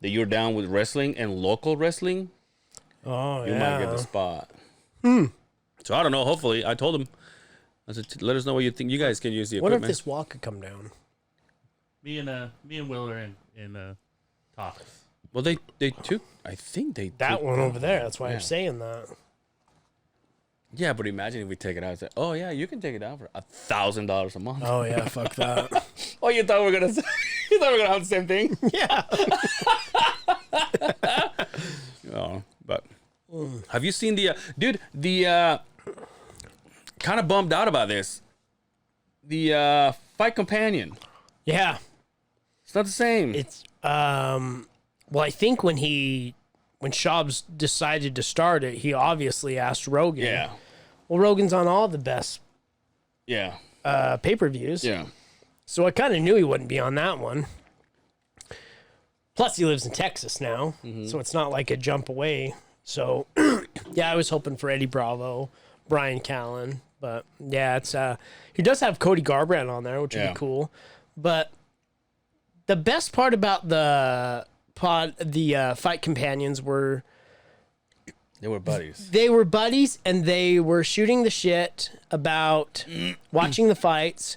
that you're down with wrestling and local wrestling, Oh, you yeah. might get the spot. So I don't know. Hopefully, I told him. I said, let us know what you think. You guys can use the What if equipment. this wall could come down? Me and Will are in talks. Well, they took. I think they That took, one over there. That's why Yeah. I'm saying that. Yeah, but imagine if we take it out. Say, oh yeah, you can take it out for $1,000 a month. Oh, yeah, fuck that. Oh, you thought we were gonna say, you thought we were gonna have the same thing? Yeah. Oh, but have you seen the dude? The kind of bummed out about this. The Fight Companion. Yeah. It's not the same. It's, well, I think when Schaub's decided to start it, he obviously asked Rogan. yeah, Well, Rogan's on all the best yeah, pay-per-views. yeah. So I kind of knew he wouldn't be on that one. Plus, he lives in Texas now, so it's not like a jump away. So, yeah, I was hoping for Eddie Bravo, Brian Callen, but yeah, it's he does have Cody Garbrandt on there, which would Yeah. be cool. But the best part about the Fight Companions were They were buddies. they were buddies and they were shooting the shit about watching the fights,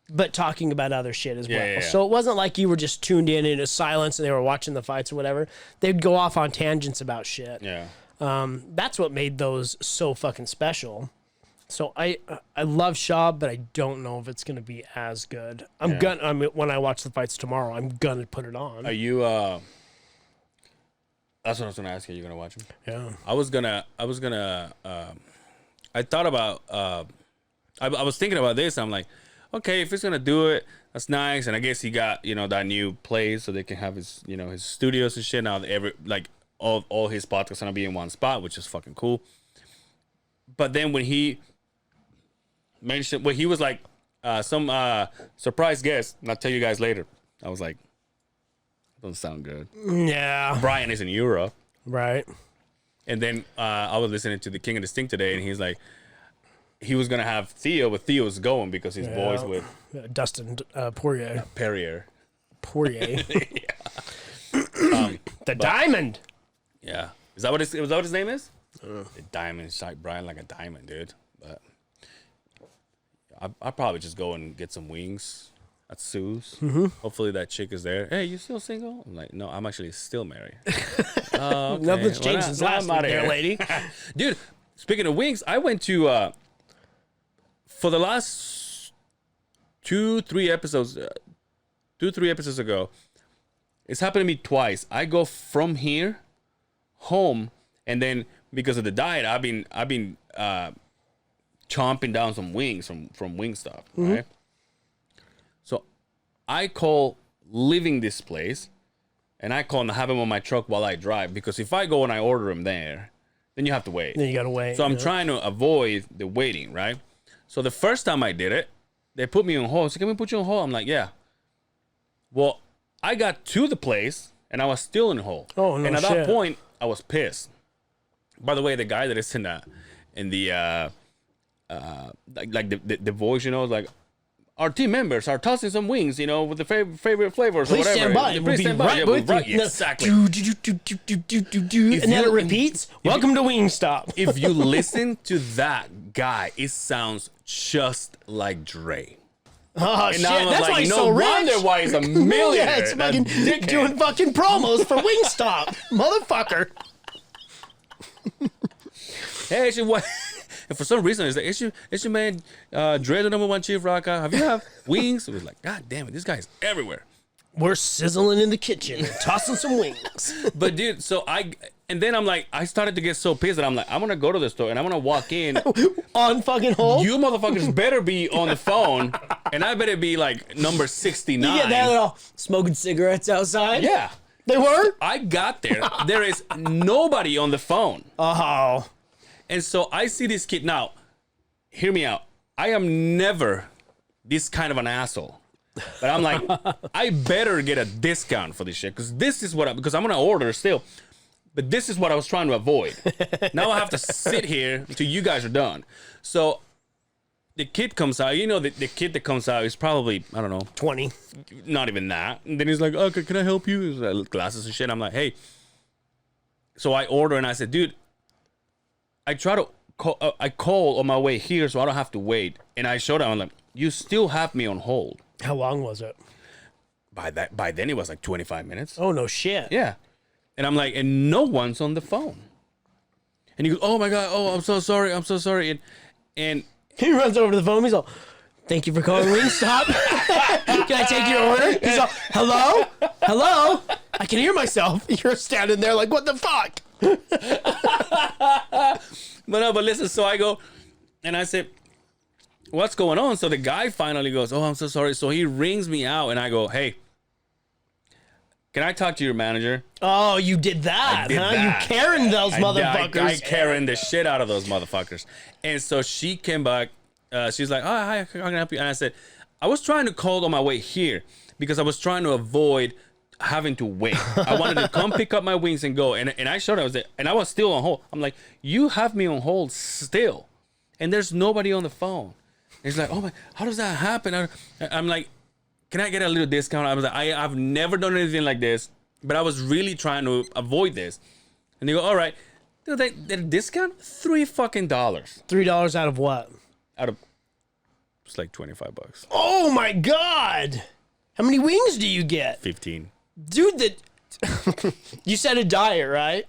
but talking about other shit as well. Yeah. So it wasn't like you were just tuned in a silence and they were watching the fights or whatever. They'd go off on tangents about shit. Yeah. That's what made those so fucking special. So I love Schaub, but I don't know if it's gonna be as good. When I watch the fights tomorrow, I'm gonna put it on. Are you That's what I was gonna ask you. You're gonna watch him? Yeah. I thought about. I was thinking about this. I'm like, okay, if he's gonna do it, that's nice. And I guess he got that new place, so they can have his his studios and shit. Now all his podcasts gonna be in one spot, which is fucking cool. But then when he mentioned, he was like some surprise guest, and I'll tell you guys later. I was like, doesn't sound good. Yeah. Brian is in Europe. Right. And then I was listening to the King of the Stink today, and he's like, he was gonna have Theo, but Theo's going because he's boys with Dustin Poirier. Perrier. Poirier. The Diamond. Yeah, is that what his name is? The Diamond. Shot Brian like a diamond, dude. But I'll probably just go and get some wings at Sue's. Hopefully that chick is there. Hey, you still single? I'm like, no, I'm actually still married. Okay. Nothing's changed since last week, there, lady. Dude, speaking of wings, I went to for the last 2-3 episodes ago. It's happened to me twice. I go from here home, and then because of the diet, I've been chomping down some wings from Wingstop, right? So I call leaving this place, and I call and have them on my truck while I drive, because if I go and I order them there, then you have to wait. Then you gotta wait. So I'm trying to avoid the waiting, right? So the first time I did it, they put me on hold. So can we put you on hold? I'm like, yeah. Well, I got to the place and I was still in hold. Oh, no And at shit. that point, I was pissed. By the way, the guy that is in the the voice, like, our team members are tossing some wings, with the favorite flavors Please or whatever. stand by. Please stand by. Yeah, with right, you. exactly. And then it repeats. Welcome to Wingstop. If you listen to that guy, it sounds just like Dre. Oh, shit. I was That's like, why he's no so rich. wonder why he's a millionaire. Yeah, it's fucking dickhead. doing fucking promos for Wingstop. Motherfucker. Hey, it's your what? And for some reason, it's like, it's your man, Dre, the #1 Chief Rocka. Have you have wings? It was like, God damn it, this guy's everywhere. We're sizzling in the kitchen and tossing some wings. But dude, and then I'm like, I started to get so pissed that I'm like, I'm gonna go to the store and I'm gonna walk in. On fucking hold? You motherfuckers better be on the phone, and I better be like number 69. You get that little smoking cigarettes outside? Yeah. They were? I got there. There is nobody on the phone. Oh. And so I see this kid. Now, hear me out. I am never this kind of an asshole. But I'm like, I better get a discount for this shit, because this is because I'm going to order still. But this is what I was trying to avoid. Now I have to sit here until you guys are done. So the kid comes out. The kid that comes out is probably, I don't know, 20. not even that. And then he's like, okay, can I help you? He's like, glasses and shit. I'm like, hey. So I order and I said, dude, I try to call, I call on my way here so I don't have to wait. And I showed him, I'm like, you still have me on hold. How long was it? By then it was like 25 minutes. Oh, no shit. Yeah. And I'm like, and no one's on the phone. And he goes, oh my God, oh, I'm so sorry. And He runs over to the phone. He's all, thank you for calling Wingstop. Can I take your order? He's all, hello? Hello? I can hear myself. You're standing there like, what the fuck? But listen, so I go and I said, what's going on? So the guy finally goes, oh, I'm so sorry. So he rings me out and I go, hey, can I talk to your manager? Oh, you did that, I did huh? that. You Karen those motherfuckers. I Karen the shit out of those motherfuckers. And so she came back. She's like, oh, hi, how can I help you? And I said, I was trying to call on my way here because I was trying to avoid having to wait. I wanted to come pick up my wings and go. And I showed her, I was there, and I was still on hold. I'm like, you have me on hold still, and there's nobody on the phone. And she's like, oh my, how does that happen? I'm like, can I get a little discount? I was like, I've never done anything like this, but I was really trying to avoid this. And they go, all right. Dude, the discount? $3 fucking. $3 out of what? Out of, it's like $25. Oh my God. How many wings do you get? 15. Dude, you said a diet, right?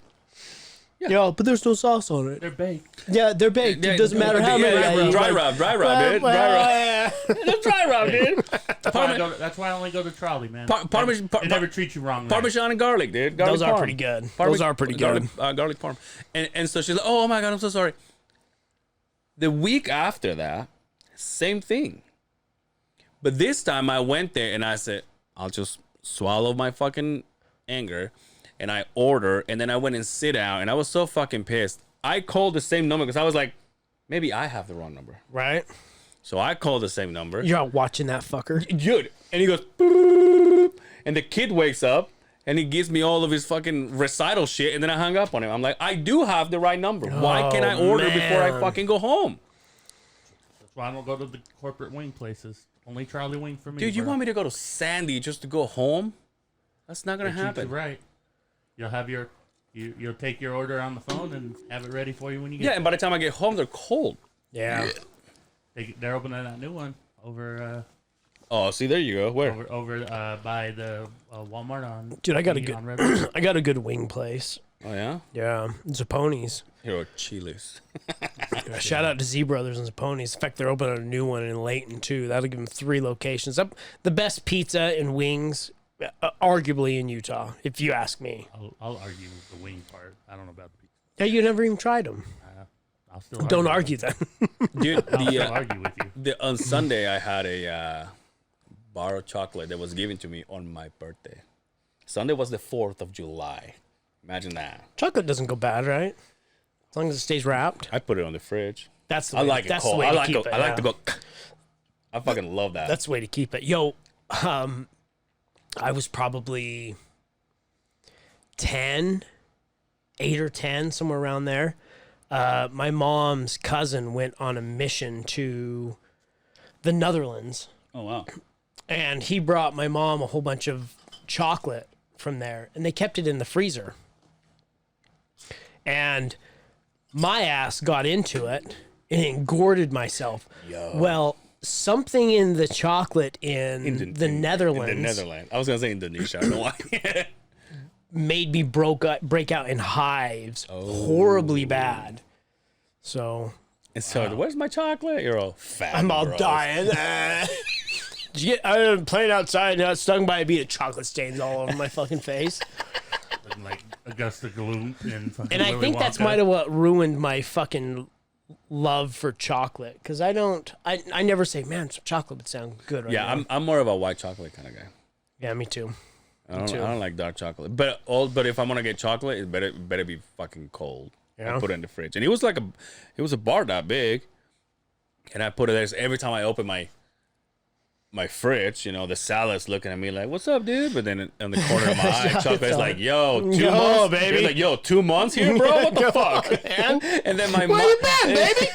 Yo, but there's no sauce on it. They're baked. Yeah, they're baked. It doesn't matter how many. I eat. Dry rub, dude. Dry rub. Dry rub, dude. That's why I only go to Trolley, man. Parmesan. They never treat you wrong. Parmesan and garlic, dude. Those are pretty good. Those are pretty good. Garlic parm. And so she's like, oh my God, I'm so sorry. The week after that, same thing. But this time I went there and I said, I'll just swallow my fucking anger. And I order, and then I went and sit down, and I was so fucking pissed. I called the same number because I was like, maybe I have the wrong number. Right? So I called the same number. You're out watching that fucker. Dude. And he goes, boop, and the kid wakes up, and he gives me all of his fucking recital shit, and then I hung up on him. I'm like, I do have the right number. Why can't I order before I fucking go home? That's why I don't go to the corporate wing places. Only Trolley wing for me. Dude, you want me to go to Sandy just to go home? That's not going to happen. Right. You'll have you'll take your order on the phone and have it ready for you when you get. Yeah, and by the time I get home, they're cold. Yeah. They're opening that new one over. Oh, see, there you go. Where? Over by the Walmart on. Dude, I got a on good Redwood. I got a good wing place. Oh, yeah? Yeah. Zapponi's. Here are Chilis. Shout out to Z Brothers and Zapponi's. In fact, they're opening a new one in Layton too. That'll give them 3 locations. The best pizza and wings, arguably in Utah, if you ask me. I'll argue the wing part. I don't know about the pizza. Yeah, you never even tried them. I'll still Don't argue then. Dude, I'll still argue with you. on Sunday, I had a bar of chocolate that was given to me on my birthday. Sunday was the 4th of July. Imagine that. Chocolate doesn't go bad, right? As long as it stays wrapped. I put it on the fridge. That's the I way, like it that's cold. the way I to like keep it. it. I like yeah. to go. I fucking love that. That's the way to keep it. Yo, I was probably 10, 8 or 10, somewhere around there. My mom's cousin went on a mission to the Netherlands. Oh, wow. And he brought my mom a whole bunch of chocolate from there. And they kept it in the freezer. And my ass got into it and gourded myself. Yo. Well, something in the chocolate in the Netherlands. In the Netherlands. I was going to say Indonesia. I don't know why. Made me break out in hives, horribly bad. So And so, where's my chocolate? You're all fat. I'm all gross. dying. Did you get? I was playing outside and I got stung by a bee of chocolate stains all over my fucking face. And like Augusta Gloop and fucking And I Willy think that's Wonka. might have what ruined my fucking love for chocolate, because I never say, man, some chocolate would sound good right Yeah, now. I'm more of a white chocolate kind of guy. Yeah, me too. I don't like dark chocolate. But if I'm gonna get chocolate, it better be fucking cold. Yeah. I put it in the fridge. And it was a bar that big. And I put it there. So every time I open my fridge, the salad's looking at me like, "What's up, dude?" But then on the corner of my eye, chocolate's like, "Yo, 2 Yo, months, baby. It's like, yo, 2 months here, bro. What the fuck?" Man. And then my Where you been, baby?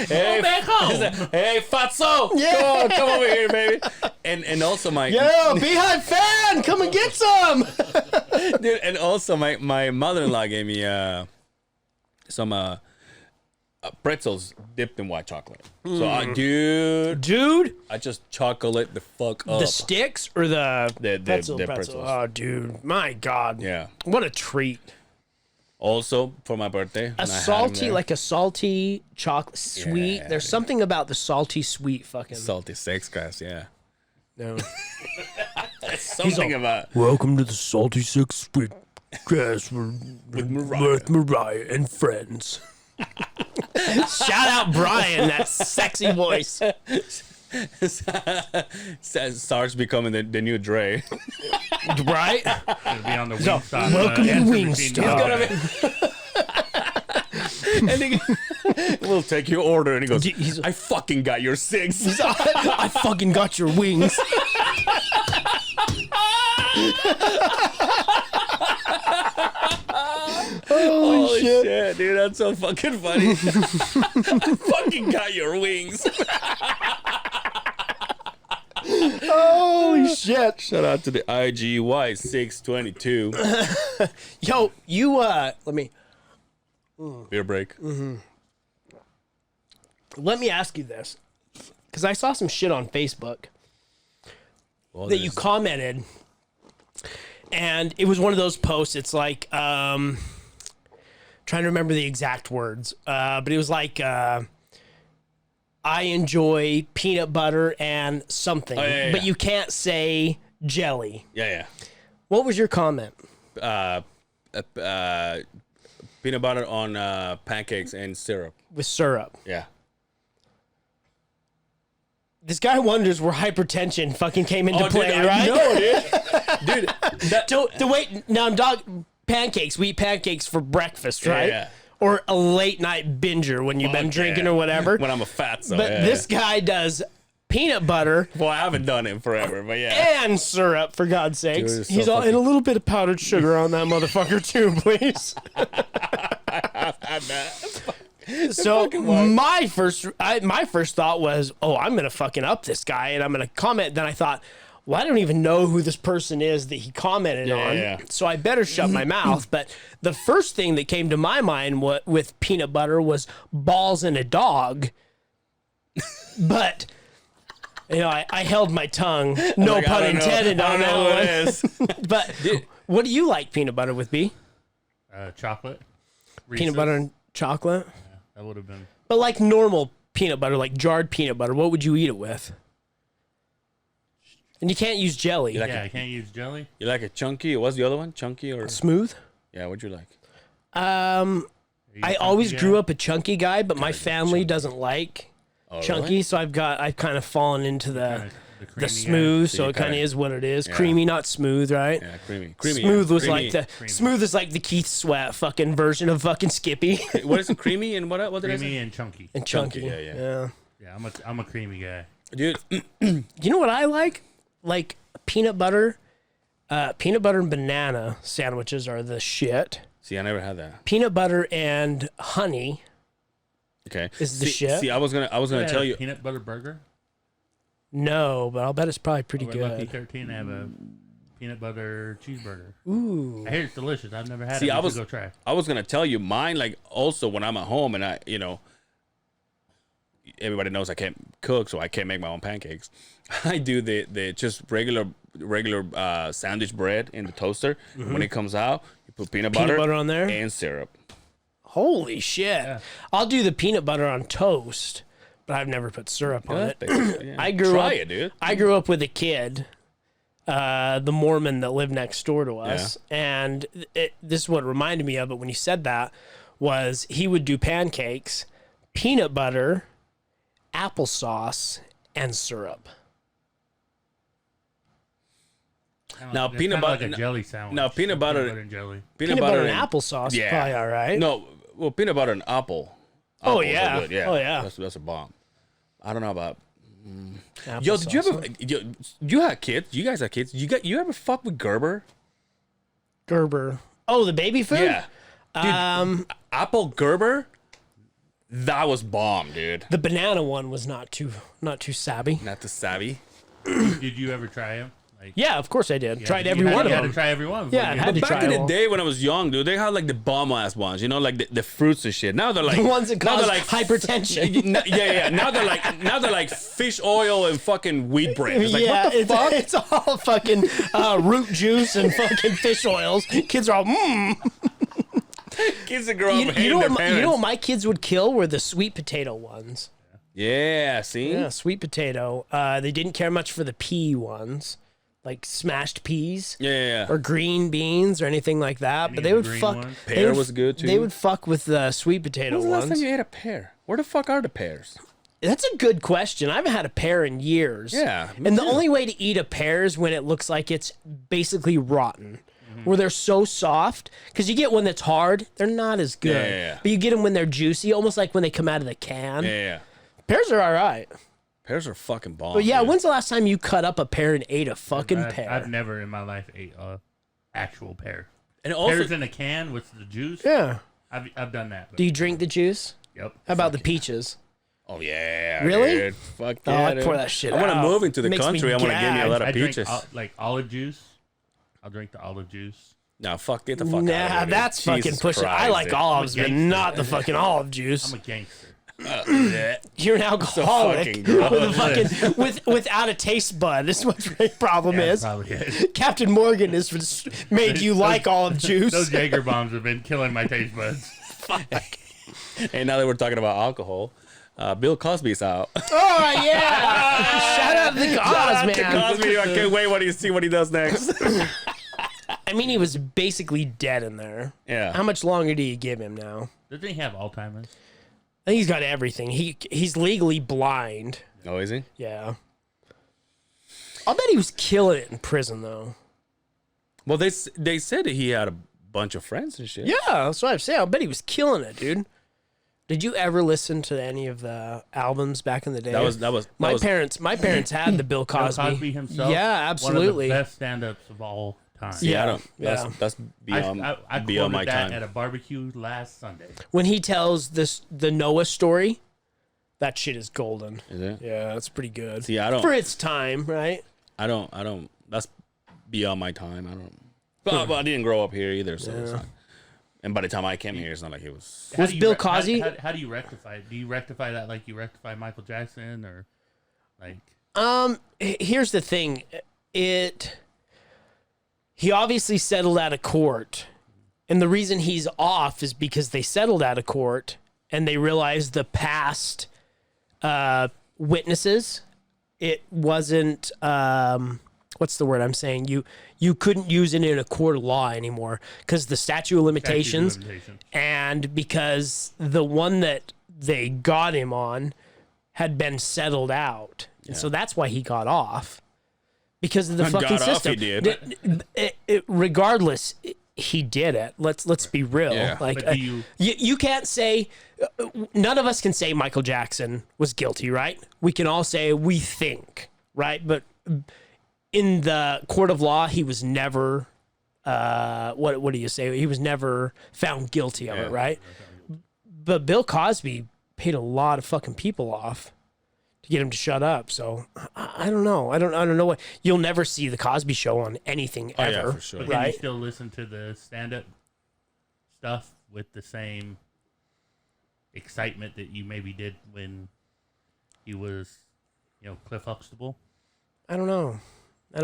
Hey, back home. Hey, Fatso, Yeah. come over here, baby. And also my Yo, Beehive fan, come and get some. dude, and also my mother-in-law gave me some pretzels dipped in white chocolate. So Dude, I just chocolate the fuck up. the sticks or the The pretzel? pretzels. Oh, dude, my God. Yeah. What a treat. Also for my birthday, A salty chocolate sweet. Yeah, There's dude. something about the salty sweet fucking. salty sex grass. Yeah. No. Something about Welcome to the salty six sweet grass with Mariah and friends. Shout out Brian, that sexy voice. starts becoming the new Dre. Right? Gonna be on the Wingstop. welcome to answer Wingstop. machine. And he we'll take your order, and he goes, He's- "I fucking got your 6." I fucking got your wings. Holy shit, dude, that's so fucking funny. I fucking got your wings. Holy shit. Shout out to the IGY 622 Yo, you, let me beer break. let me ask you this. Because I saw some shit on Facebook Well, that you there's- commented, and it was one of those posts. It's like, trying to remember the exact words, but it was like I enjoy peanut butter and something, but you can't say jelly. Yeah, What was your comment? yeah. Peanut butter on pancakes and syrup. With syrup. Yeah. This guy wonders where hypertension fucking came into play, right? No, dude. Dude, Wait, now I'm pancakes. We eat pancakes for breakfast, right? Yeah. Or a late night binger when you've been drinking or whatever. when I'm a fatso. But this guy does peanut butter Well, I haven't done it forever, but yeah. and syrup, for God's sakes. Dude, it's so He's all, fucking- and a little bit of powdered sugar on that motherfucker too, please. So my first thought was, oh, I'm gonna fucking up this guy and I'm gonna comment. Then I thought, well, I don't even know who this person is that he commented on, yeah. so I better shut my mouth. But the first thing that came to my mind with peanut butter was balls in a dog. But you know, I held my tongue. No Like, pun I don't know. intended I on don't know that what one. it is. But what do you like peanut butter with, B? Chocolate. Peanut Reese's. butter and chocolate? That would have been. But like normal peanut butter, like jarred peanut butter, what would you eat it with? And you can't use jelly. like I can't use jelly. You like it chunky? What's the other one? Chunky or Smooth? yeah? What'd you like? I always grew up a chunky guy, but my family doesn't like chunky, really? so I've kind of fallen into the creamy smooth, So so you it kind of kinda- is what it is. Creamy, not smooth, right? Yeah, creamy. Smooth was creamy. like smooth is like the Keith Sweat fucking version of fucking Skippy. What is it? Creamy and what did I Creamy say? and chunky. And chunky. Yeah. Yeah, I'm a creamy guy. Dude, You know what I like? Like peanut butter and banana sandwiches are the shit. see, I never had that. Peanut butter and honey. Okay, Is the see, shit. See, I was gonna Yeah, tell you. peanut butter burger. No, but I'll bet it's probably pretty Over at Lucky good. 13, they have a peanut butter cheeseburger. Ooh. I hear it's delicious. I've never had See, it. I You was- should go try. I was gonna tell you mine. Like also when I'm at home and everybody knows I can't cook, so I can't make my own pancakes. I do the just regular sandwich bread in the toaster. When it comes out, you put peanut butter on there? and syrup. Holy shit. I'll do the peanut butter on toast, but I've never put syrup on it. Yeah. I grew Try up it, dude. I grew up with a kid, the Mormon that lived next door to us, and this is what reminded me of it when you said that was he would do pancakes, peanut butter, applesauce, and syrup. Now, It's peanut kinda butter- like a jelly sandwich. now, peanut butter- and jelly. Peanut butter and applesauce is probably all right. No, well, peanut butter and apple. Oh, Apples are yeah. good, yeah. Oh, yeah. That's a bomb. I don't know about. Applesauce. Yo, did you ever? You had kids? You guys had kids? You ever fuck with Gerber? Gerber? Oh, the baby food? Yeah. Dude, apple Gerber. That was bomb, dude. The banana one was not too savvy. Not the savvy. Did you ever try them? Like, Yeah, of course I did. Tried you every had- one of You had them. to try every one. Yeah, I had to Back try in the them. day when I was young, dude, they had like the bomb ass ones, you know, like the fruits and shit. Now they're like The ones that now cause they're hypertension. yeah. Now they're like fish oil and fucking wheat bread. It's like yeah, what the fuck? it's all fucking root juice and fucking fish oils. Kids are all Kids that grow up You hating know their what? parents. You know what my kids would kill were the sweet potato ones. Yeah, see? Yeah, sweet potato. They didn't care much for the pea ones, like smashed peas. Yeah. Or green beans or anything like that, Any but of they the would green fuck. ones? they Pear would- was good, too. They would fuck with the sweet potato When was the last ones. time you ate a pear? Where the fuck are the pears? That's a good question. I haven't had a pear in years. Yeah, me And the too. only way to eat a pear is when it looks like it's basically rotten, Mm-hmm. where they're so soft. Because you get one that's hard, they're not as good. Yeah. But you get them when they're juicy, almost like when they come out of the can. Yeah. Pears are all right. Pears are fucking bomb. But yeah, dude. when's the last time you cut up a pear and ate a fucking pear? I've never in my life ate a actual pear. And also, Pears in a can with the juice. Yeah. I've done that. But, Do you drink the juice? yep. How about the peaches? oh yeah, Really? dude. Fuck Oh, yeah, I dude. pour that shit I want to out. move into the Makes me country. I want to give me a gag. lot of I drink peaches. like olive juice. I'll drink the olive juice. No, fuck, get the fuck out of Nah, here, dude. that's fucking Jesus pushing. I Christ, like dude. olives, but gangster. not the fucking olive juice. I'm a gangster. Yeah. You're an alcoholic fucking gross. with a fucking without a taste bud. This is what the problem Yeah, is. probably is. Captain Morgan has made you like olive juice. Those Jaeger bombs have been killing my taste buds. And now that we're talking about alcohol, Bill Cosby's out. Oh yeah! Shout out to Cos, To man. Cosby, I can't wait when you see what he does next. I mean, he was basically dead in there. Yeah. How much longer do you give him now? Doesn't he have Alzheimer's? I think he's got everything. He's legally blind. Oh, is he? Yeah. I'll bet he was killing it in prison though. Well, they said that he had a bunch of friends and shit. Yeah, that's what I'm saying. I'll bet he was killing it, dude. Did you ever listen to any of the albums back in the day? That was My parents had the Bill Cosby. Bill Cosby himself. Yeah, absolutely. One of the best stand-ups of all time. Yeah, I don't. Yeah. That's beyond I beyond quoted my that time. at a barbecue last Sunday. When he tells the Noah story, that shit is golden. Is it? Yeah, that's pretty good. See, I don't. For its time, right? I don't. That's beyond my time. I don't. But I didn't grow up here either, so it's not. And by the time I came here, it's not like it was. Was Bill Cosby? How do you rectify it? Do you rectify that like you rectify Michael Jackson, or like? Here's the thing. He obviously settled out of court. And the reason he's off is because they settled out of court and they realized the past witnesses, it wasn't what's the word I'm saying? You couldn't use it in a court of law anymore because the statute of limitations, and because the one that they got him on had been settled out. And so that's why he got off. Because of the fucking Got off, system. he did. Regardless, he did it. Let's be real. Yeah. Like But do you can't say none of us can say Michael Jackson was guilty, right? We can all say we think, right? But in the court of law, he was never what do you say? He was never found guilty of it, right? But Bill Cosby paid a lot of fucking people off to get him to shut up. So I don't know. I don't know what you'll never see the Cosby Show on anything ever. Yeah, for sure. But can you Right? still listen to the stand-up stuff with the same excitement that you maybe did when he was, Cliff Huxtable? I don't know. But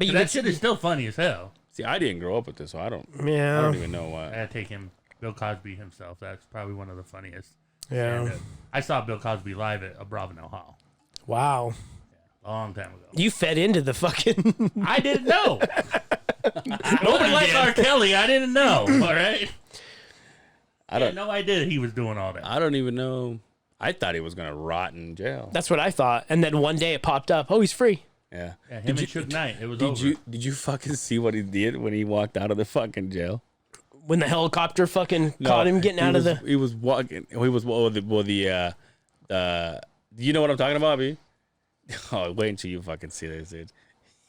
you That can shit is still funny as hell. See, I didn't grow up with this, so I don't yeah. even know I why. gotta take him, Bill Cosby himself. That's probably one of the funniest. Yeah. stand-up. I saw Bill Cosby live at a Bravenel Hall Wow. a long time ago. You fed into the fucking I didn't know. Nobody likes R. Kelly. I didn't know. All right. I I don't. had no idea he was doing all that. I don't even know. I thought he was gonna rot in jail. That's what I thought. And then one day it popped up. Oh, he's free. Yeah. Yeah, him and Suge Knight. It was over. Did you fucking see what he did when he walked out of the fucking jail? When the helicopter fucking caught him getting out of the He was walking. He was the you know what I'm talking about, B? Oh, wait until you fucking see this, dude.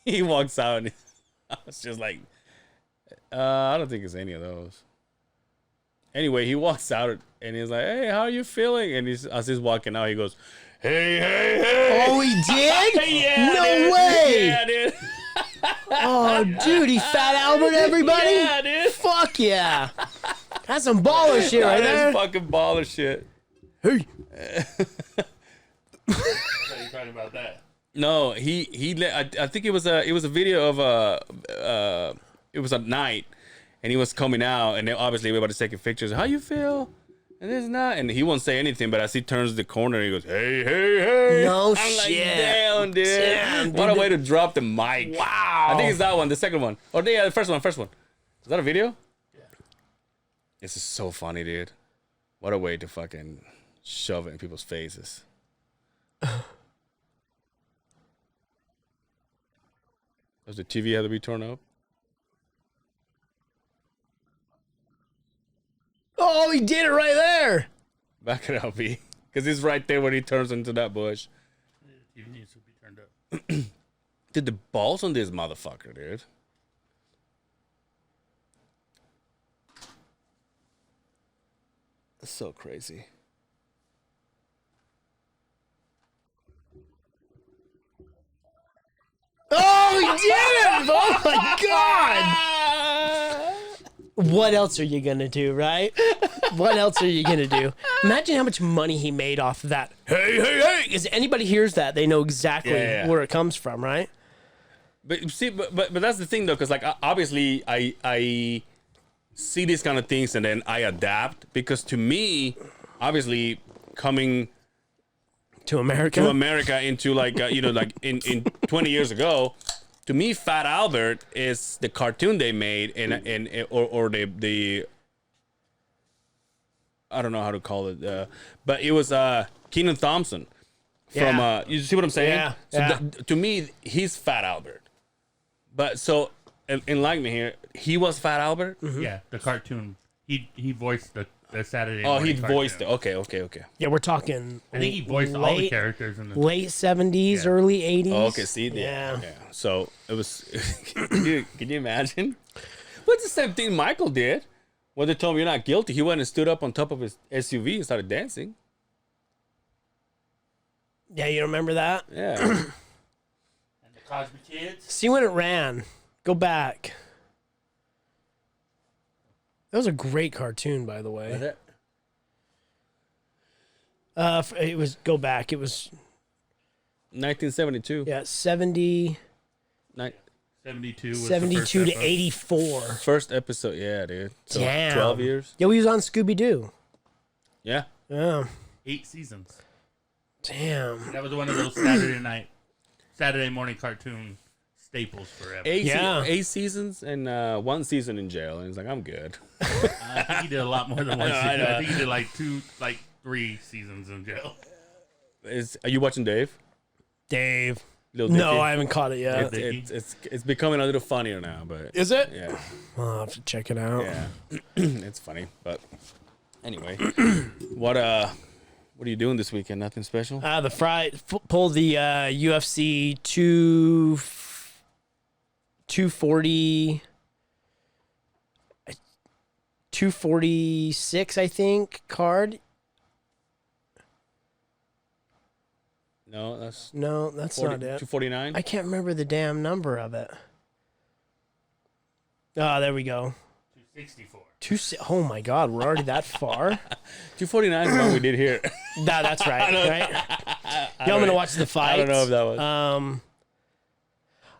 He walks out and I was just like, I don't think it's any of those. Anyway, he walks out and he's like, "Hey, how are you feeling?" And as he's walking out, he goes, "Hey, hey, hey!" Oh, he did? Yeah, No dude. way. Yeah, dude. Oh, dude, he fat Albert everybody? Yeah, dude. Fuck yeah. That's some baller shit right That there. is fucking baller shit. Hey. What are you talking about that? No, I think it was a video of it was a night, and he was coming out, and then obviously everybody's taking pictures. How you feel? And this and that, and he won't say anything, but as he turns the corner, he goes, "Hey, hey, hey!" No I'm shit. like, "Damn, dude! Damn, What dude. a way to drop the mic!" Wow. I think it's that one, the second one, or the first one. Is that a video? Yeah. This is so funny, dude. What a way to fucking shove it in people's faces. Does the TV have to be torn up? Oh, he did it right there. Back it up, B. Because it's right there when he turns into that bush. It needs to be turned up. Dude, the balls on this motherfucker, dude. That's so crazy. Oh, he did it. Oh, my God. What else are you going to do, right? What else are you going to do? Imagine how much money he made off of that. Hey, hey, hey. Because anybody hears that, they know exactly where it comes from, right? But see, but that's the thing though, because like obviously I see these kind of things and then I adapt, because to me, obviously, coming To America. to America into like like in 20 years ago, to me, Fat Albert is the cartoon they made or the I don't know how to call it, but it was Kenan Thompson from you see what I'm saying? Yeah, So yeah. to me, he's Fat Albert. But so enlighten me here. He was Fat Albert. Yeah, the cartoon. He voiced the Saturday. Oh, he morning voiced it. cartoon. Okay. Yeah, we're talking. I think he voiced all the characters in the. Late 70s, Yeah. early 80s. Oh, okay, see, yeah. So it was. Can you imagine? Well, it's the same thing Michael did. When they told him you're not guilty, he went and stood up on top of his SUV and started dancing. Yeah, you remember that? Yeah. And the Cosby kids. See when it ran. Go back. That was a great cartoon, by the way. It was go back. It was 1972. 70, Ni- 72. Was the 72 first to episode. 84. First episode, yeah, dude. So Damn. 12 years. Yeah, we was on Scooby Doo. Yeah. Yeah. 8 seasons. Damn. That was one of those Saturday morning cartoon staples forever. Eight seasons and 1 season in jail, and he's like, I'm good. I think he did a lot more than one season. I know. I think he did like 3 seasons in jail. Are you watching Dave? Dave. Lil No, Dicky? I haven't caught it yet. It's becoming a little funnier now, but Is it? yeah, I'll have to check it out. yeah, it's funny. But anyway, what are you doing this weekend? Nothing special? Pulled the UFC 240, 246, I think, card. No, that's No, that's not it. 249. I can't remember the damn number of it. Oh, there we go. 264. Oh my God, we're already that far. 249 is what we did here. That's right. Right? Yeah, I'm gonna watch the fight. I don't know if that was.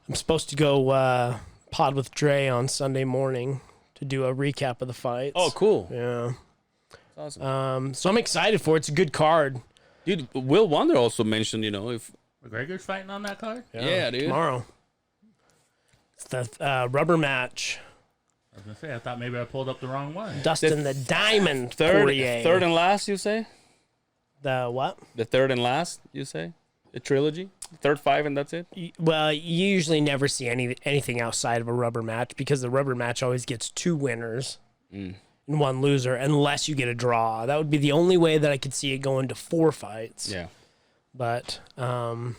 I'm supposed to go pod with Dre on Sunday morning to do a recap of the fights. Oh, cool. Yeah. That's awesome. So I'm excited for it. It's a good card. Dude, Will Wonder also mentioned, if McGregor's fighting on that card? Yeah, dude. Tomorrow. It's the rubber match. I was going to say, I thought maybe I pulled up the wrong one. Dustin the Diamond third Poirier. and last, you say? The what? The third and last, you say? The trilogy? Third 5 and that's it? Well, you usually never see anything outside of a rubber match because the rubber match always gets 2 winners and 1 loser unless you get a draw. That would be the only way that I could see it going to 4 fights. Yeah. But I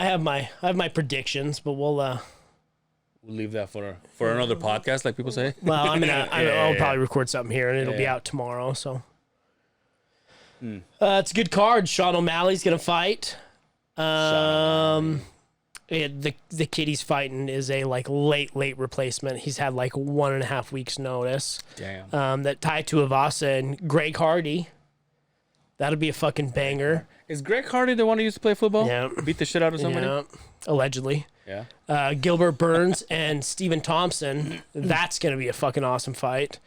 have my predictions, but we'll leave that for another podcast, like people say. well, I'll yeah. probably record something here and it'll be Yeah. out tomorrow. So it's a good card. Sean O'Malley's gonna fight. The kid he's fighting is a late replacement. He's had 1.5 weeks notice. Damn. That Tai Tuivasa and Greg Hardy. That'll be a fucking banger. Is Greg Hardy the one who used to play football? Yeah. Beat the shit out of somebody? Yeah, allegedly. Yeah. Gilbert Burns and Stephen Thompson. That's going to be a fucking awesome fight.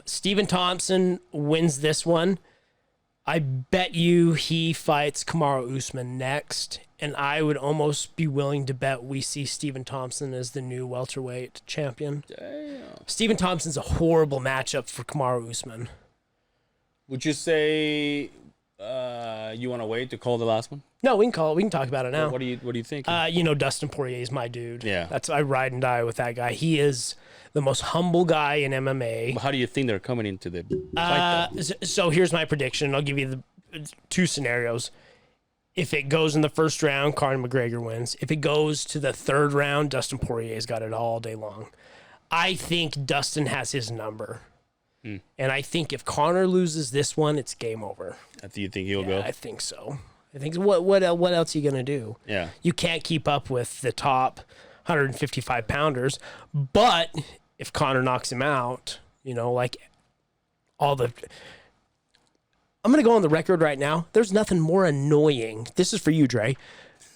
Stephen Thompson wins this one. I bet you he fights Kamaru Usman next, and I would almost be willing to bet we see Stephen Thompson as the new welterweight champion. Damn. Stephen Thompson's a horrible matchup for Kamaru Usman. Would you say you want to wait to call the last one? No, we can call it. We can talk about it now. What do you think? Dustin Poirier is my dude. Yeah. I ride and die with that guy. He is the most humble guy in MMA. How do you think they're coming into the fight? So here's my prediction. I'll give you the 2 scenarios. If it goes in the first round, Conor McGregor wins. If it goes to the 3rd round, Dustin Poirier's got it all day long. I think Dustin has his number. And I think if Conor loses this one, it's game over. Do you think he'll go? I think so. I think what else are you gonna do? Yeah. You can't keep up with the top 155 pounders, but if Conor knocks him out, I'm gonna go on the record right now. There's nothing more annoying. This is for you, Dre,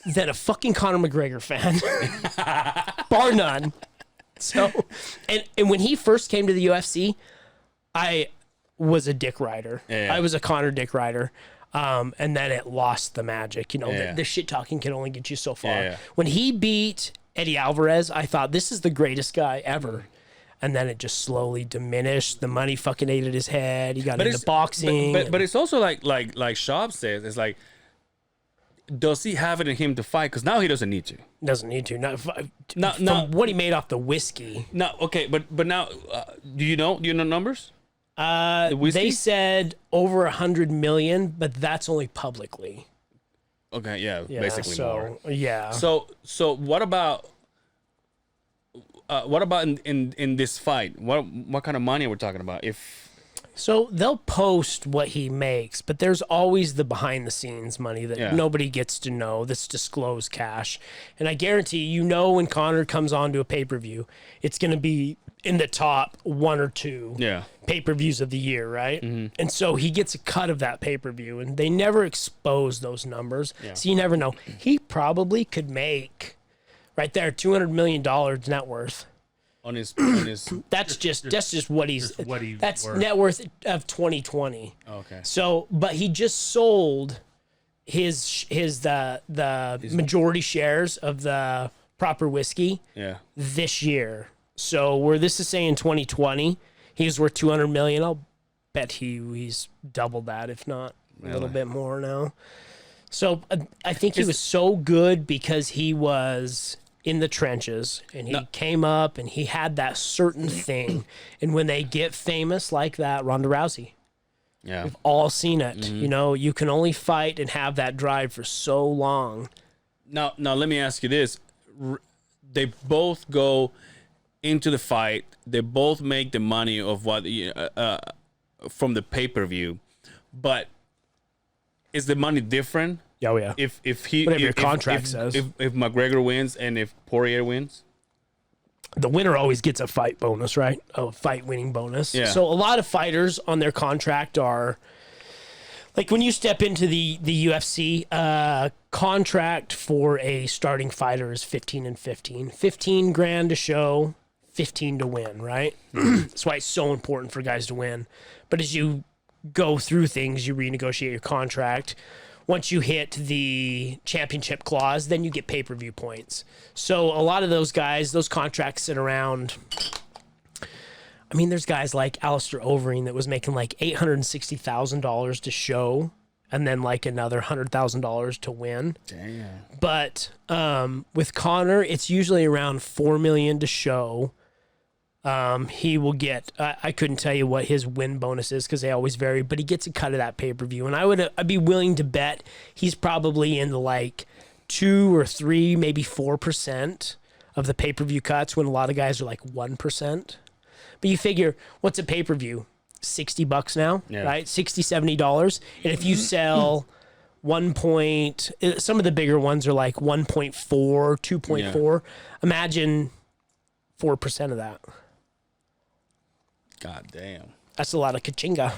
than a fucking Conor McGregor fan, bar none. So, and when he first came to the UFC, I was a dick rider. Yeah. I was a Connor dick rider. And then it lost the magic. You know, Yeah. the shit talking can only get you so far. Yeah. When he beat Eddie Alvarez, I thought this is the greatest guy ever. And then it just slowly diminished. The money fucking ate at his head. He got into boxing. But it's also like Schaub says, it's like, does he have it in him to fight? Because now he doesn't need to. Doesn't need to. Not, No, from no. what he made off the whiskey. No, okay, but now, do you know numbers? Whiskey? They said over 100 million, but that's only publicly. Okay, yeah, Yeah, basically so, more. Yeah. So what about in this fight? What kind of money are we talking about? So they'll post what he makes, but there's always the behind the scenes money that nobody gets to know. That's disclosed cash. And I guarantee when Conor comes onto a pay-per-view, it's going to be in the top 1 or 2 pay-per-views of the year, right? Mm-hmm. And so he gets a cut of that pay-per-view, and they never expose those numbers. Yeah. So you never know. He probably could make right there $200 million net worth. On his that's just what he's that's worth. Net worth of 2020. Okay. So, but he just sold the majority shares of the proper whiskey this year. So where this is saying 2020, he's worth 200 million. I'll bet he's doubled that, if not a little bit more now. So I think he was so good because he was in the trenches and he came up and he had that certain thing. And when they get famous like that, Ronda Rousey, we've all seen it. Mm-hmm. You know, you can only fight and have that drive for so long. Now let me ask you this. They both go into the fight. They both make the money of what from the pay-per-view. But is the money different? Oh yeah. If your contract says. If McGregor wins and if Poirier wins, the winner always gets a fight bonus, right? A fight winning bonus. Yeah. So a lot of fighters on their contract are like when you step into the UFC, contract for a starting fighter is 15 and 15. 15 grand to show, 15 to win, right? That's why it's so important for guys to win. But as you go through things, you renegotiate your contract. Once you hit the championship clause, then you get pay-per-view points. So a lot of those guys, those contracts sit around. I mean, there's guys like Alistair Overeem that was making like $860,000 to show and then like another $100,000 to win. Damn. But with Conor, it's usually around $4 million to show. He will get, I couldn't tell you what his win bonus is because they always vary, but he gets a cut of that pay-per-view. And I'd be willing to bet he's probably in the like 2 or 3, maybe 4% of the pay-per-view cuts when a lot of guys are like 1%. But you figure, what's a pay-per-view? $60 now, right? $60, $70. And if you sell some of the bigger ones are like 1.4, 2.4. Imagine 4% of that. God damn. That's a lot of kachinga.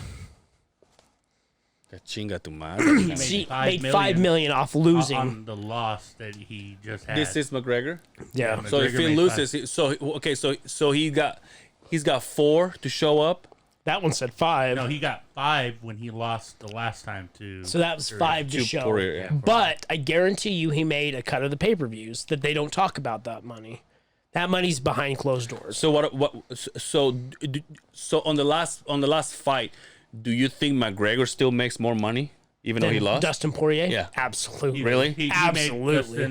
Kachinga tu madre. He made $5 million off losing. On the loss that he just had. This is McGregor? Yeah. So if he loses, so he's got 4 to show up. That one said 5. No, he got 5 when he lost the last time to. So that was 5 to show. Poirier, But I guarantee you he made a cut of the pay-per-views that they don't talk about that money. That money's behind closed doors. So so on the last fight, do you think McGregor still makes more money even though he lost? Dustin Poirier? Yeah. Absolutely. Really? He Absolutely.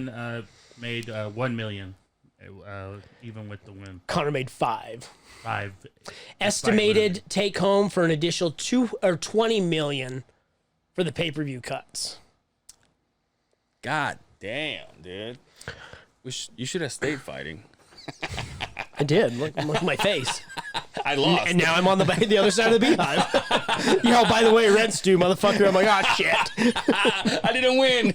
made $1 million, even with the win. Conor made 5. 5 Estimated take home for an additional 2 or 20 million for the pay-per-view cuts. God damn, dude. You should have stayed fighting. I did. Look at my face. I lost. And now I'm on the other side of the Beehive. Yo, by the way, rent's due, motherfucker. I'm like, oh, shit. I didn't win.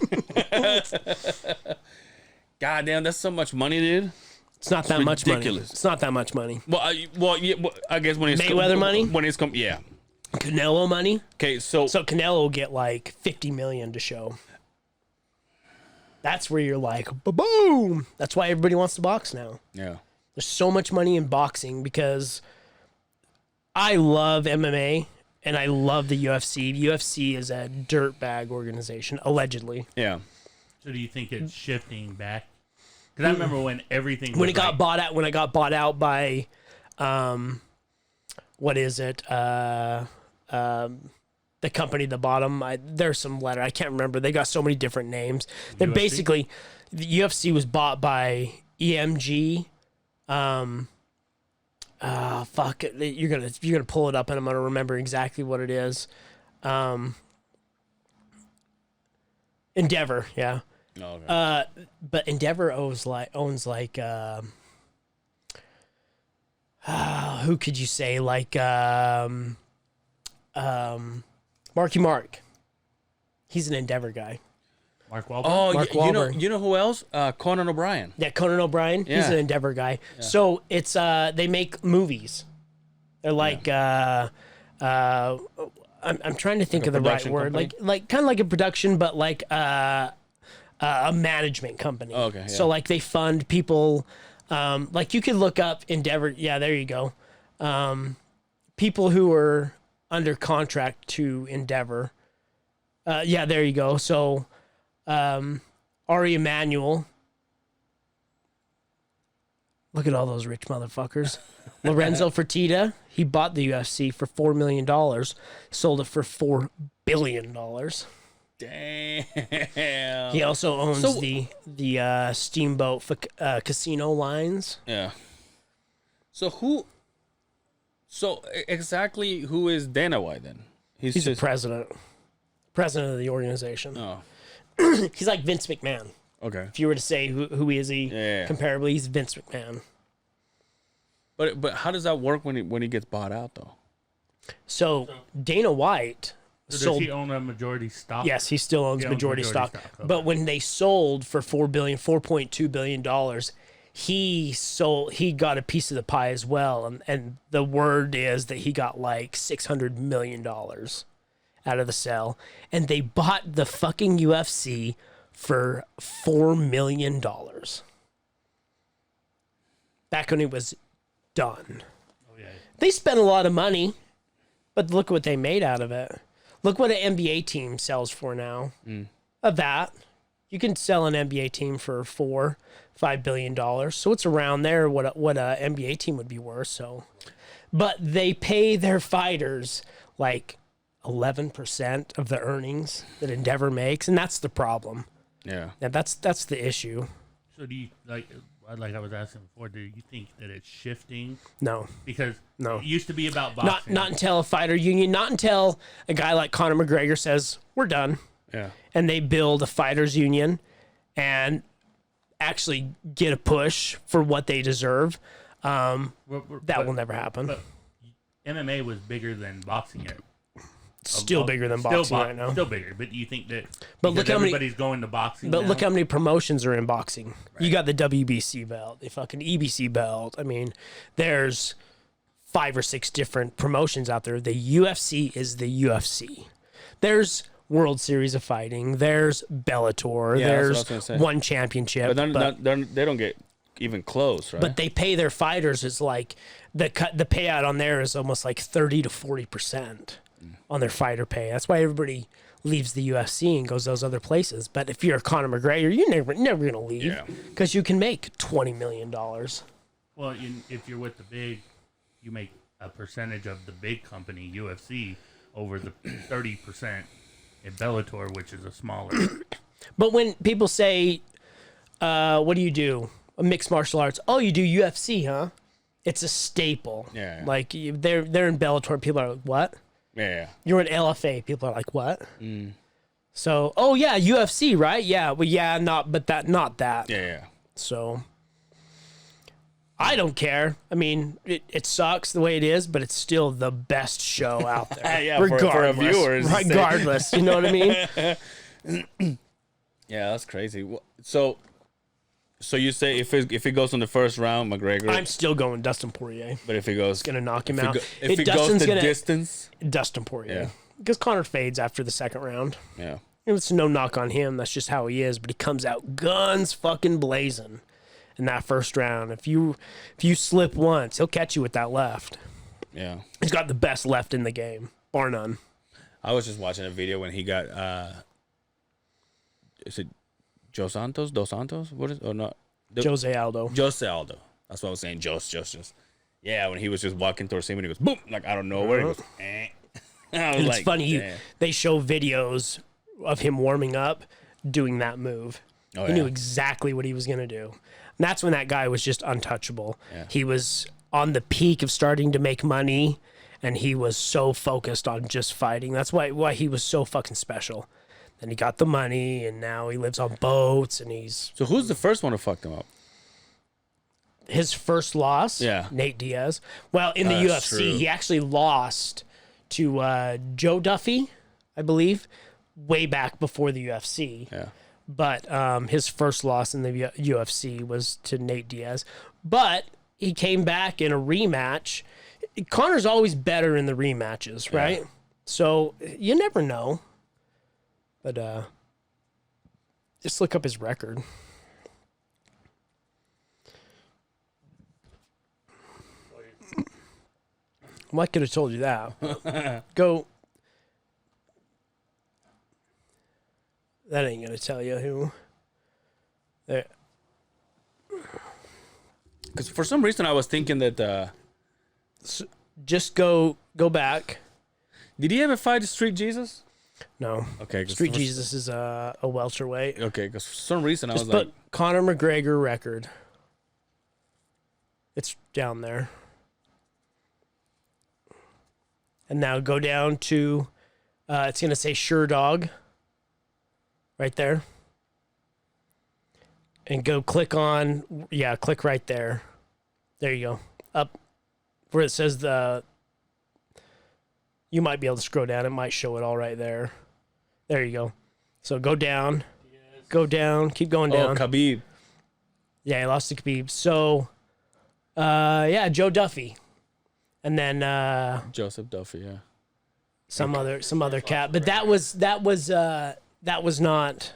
God damn, that's so much money, dude. It's not that much money. Ridiculous. It's not that much money. Well, I guess when it's Mayweather money? When it's yeah. Canelo money? Okay, so Canelo will get like 50 million to show. That's where you're like, boom. That's why everybody wants to box now. yeah. There's so much money in boxing because I love MMA and I love the UFC. UFC is a dirtbag organization, allegedly. Yeah. So do you think it's shifting back? Because I remember when everything When was it got bought out, by, what is it? The company at the bottom. There's some letter. I can't remember. They got so many different names. They're UFC? basically, the UFC was bought by EMG. Fuck it. You're gonna pull it up and I'm gonna remember exactly what it is. Endeavor, yeah. Oh, okay. But Endeavor owns who could you say, like Marky Mark. He's an Endeavor guy. Mark Wahlberg? Oh, Mark you know, Wahlberg. who else? Conan O'Brien. Yeah, Conan O'Brien. He's Yeah. an Endeavor guy. So it's they make movies. They're like I'm trying to think Like a of the right production word. company? Like kind of like a production, but like a management company. Oh, okay, yeah. So like they fund people. Like you could look up Endeavor. Yeah, there you go. People who are under contract to Endeavor. Yeah, there you go. So Ari Emanuel. Look at all those rich motherfuckers. Lorenzo Fertitta, he bought the UFC for $4 million, sold it for $4 billion. Damn. He also owns So- the Steamboat casino lines. Yeah. So exactly who is Dana White then? He's the president of the organization. Oh, He's like Vince McMahon. okay. If you were to say who is he Yeah. comparably, he's Vince McMahon. But how does that work when he gets bought out though? So Dana White So does sold. he own a majority stock? Yes, he still owns He owns majority stock. okay. But when they sold for $4.2 billion, he got a piece of the pie as well. And the word is that he got like $600 million out of the sale. And they bought the fucking UFC for $4 million. Back when it was done. Oh, yeah. They spent a lot of money, but look what they made out of it. Look what an NBA team sells for now. Of that, you can sell an NBA team for $4-5 billion. So it's around there what a NBA team would be worth. So, but they pay their fighters like 11% of the earnings that Endeavor makes, and that's the problem. Yeah. And that's the issue. So do you, like I was asking before, do you think that it's shifting? No. Because No. it used to be about boxing. Not until a fighter union, not until a guy like Conor McGregor says, we're done. Yeah. And they build a fighters union and actually get a push for what they deserve. That will never happen. But MMA was bigger than boxing yet. Still bigger than boxing right now. Still bigger, but you think that But because look how many- everybody's going to boxing But now? look how many promotions are in boxing. You got the WBC belt, the fucking EBC belt. I mean, there's 5 or 6 different promotions out there. The UFC is the UFC. There's World Series of Fighting. There's Bellator. Yeah, that's what I was there's gonna say. one championship. But they don't get even close, right? but they pay their fighters is like the payout on there is almost like 30 to 40% on their fighter pay. That's why everybody leaves the UFC and goes those other places. But if you're Conor McGregor, you're never gonna leave because you can make $20 million. Well, if you're with the big, you make a percentage of the big company, UFC, over the 30% in Bellator, which is a smaller. But when people say, "What do you do?" A mixed martial arts. Oh, you do UFC, huh? It's a staple. Yeah. Like they're in Bellator. People are like, "What?" Yeah. You're in LFA. People are like, "What?" So, oh yeah, UFC, right? Yeah, well, yeah, not that. Yeah. So, I don't care. I mean, it sucks the way it is, but it's still the best show out there. Yeah, for a viewer, it's the same. regardless, you know what I mean? Yeah, that's crazy. So you say if it goes in the first round, McGregor. I'm still going Dustin Poirier. But if it goes, Gonna knock him out. If it goes Dustin's the gonna distance, Dustin Poirier. Yeah. Because Connor fades after the second round. yeah. It's no knock on him. That's just how he is. But he comes out guns fucking blazing. in that first round. If you slip once, he'll catch you with that left. Yeah. He's got the best left in the game, bar none. I was just watching a video when he got is it Dos Santos? What is or not? Jose Aldo. Jose Aldo. That's what I was saying. Just. Yeah, when he was just walking towards him and he goes boom, like I don't know where he goes. Eh. I was And like, it's funny, damn. they show videos of him warming up doing that move. Oh, He yeah. knew exactly what he was going to do. And that's when that guy was just untouchable. Yeah. He was on the peak of starting to make money, and he was so focused on just fighting. That's why he was so fucking special. And he got the money, and now he lives on boats, and he's... So who's the first one to fuck them up? His first loss, Yeah. Nate Diaz. Well, in the That's UFC, true. he actually lost to Joe Duffy, I believe, way back before the UFC. Yeah. But his first loss in the UFC was to Nate Diaz. But he came back in a rematch. Connor's always better in the rematches, right? Yeah. So you never know. But just look up his record. Well, I could have told you that. Go. That ain't gonna tell you who. There. Because for some reason I was thinking that Just go back. did he ever fight Street Jesus? No. Okay, 'cause Street for- Jesus is a welterweight. Okay, because for some reason I Just was put like, Conor McGregor record. It's down there. And now go down to, it's going to say Sure Dog. Right there. And go click on, click right there. There you go. Up where it says you might be able to scroll down. It might show it all right there. There you go. So go down. Go down. Keep going oh, down. Khabib. Yeah, he lost to Khabib. So, Joe Duffy. And then Joseph Duffy, yeah. some other cat. But that was not,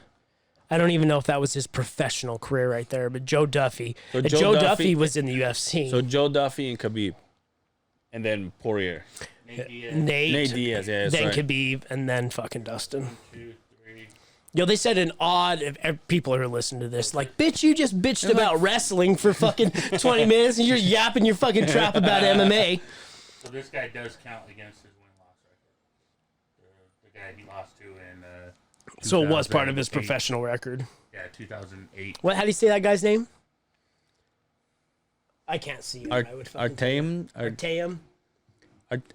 I don't even know if that was his professional career right there, but Joe Duffy. So And Joe Joe Duffy- Duffy was in the UFC. So Joe Duffy and Khabib. And then Poirier. Nate Diaz, Nate Diaz, yeah, that's then right. Khabib, and then fucking Dustin. 2, 3. Yo, they said an odd, if people are listening to this, like, bitch, you just bitched about wrestling for fucking 20 minutes and you're yapping your fucking trap about MMA. So this guy does count against his win-loss record. The guy he lost to in So it was part of his 2008. professional record. Yeah, 2008. How do you say that guy's name? I can't see it. I would fucking Artem? Artem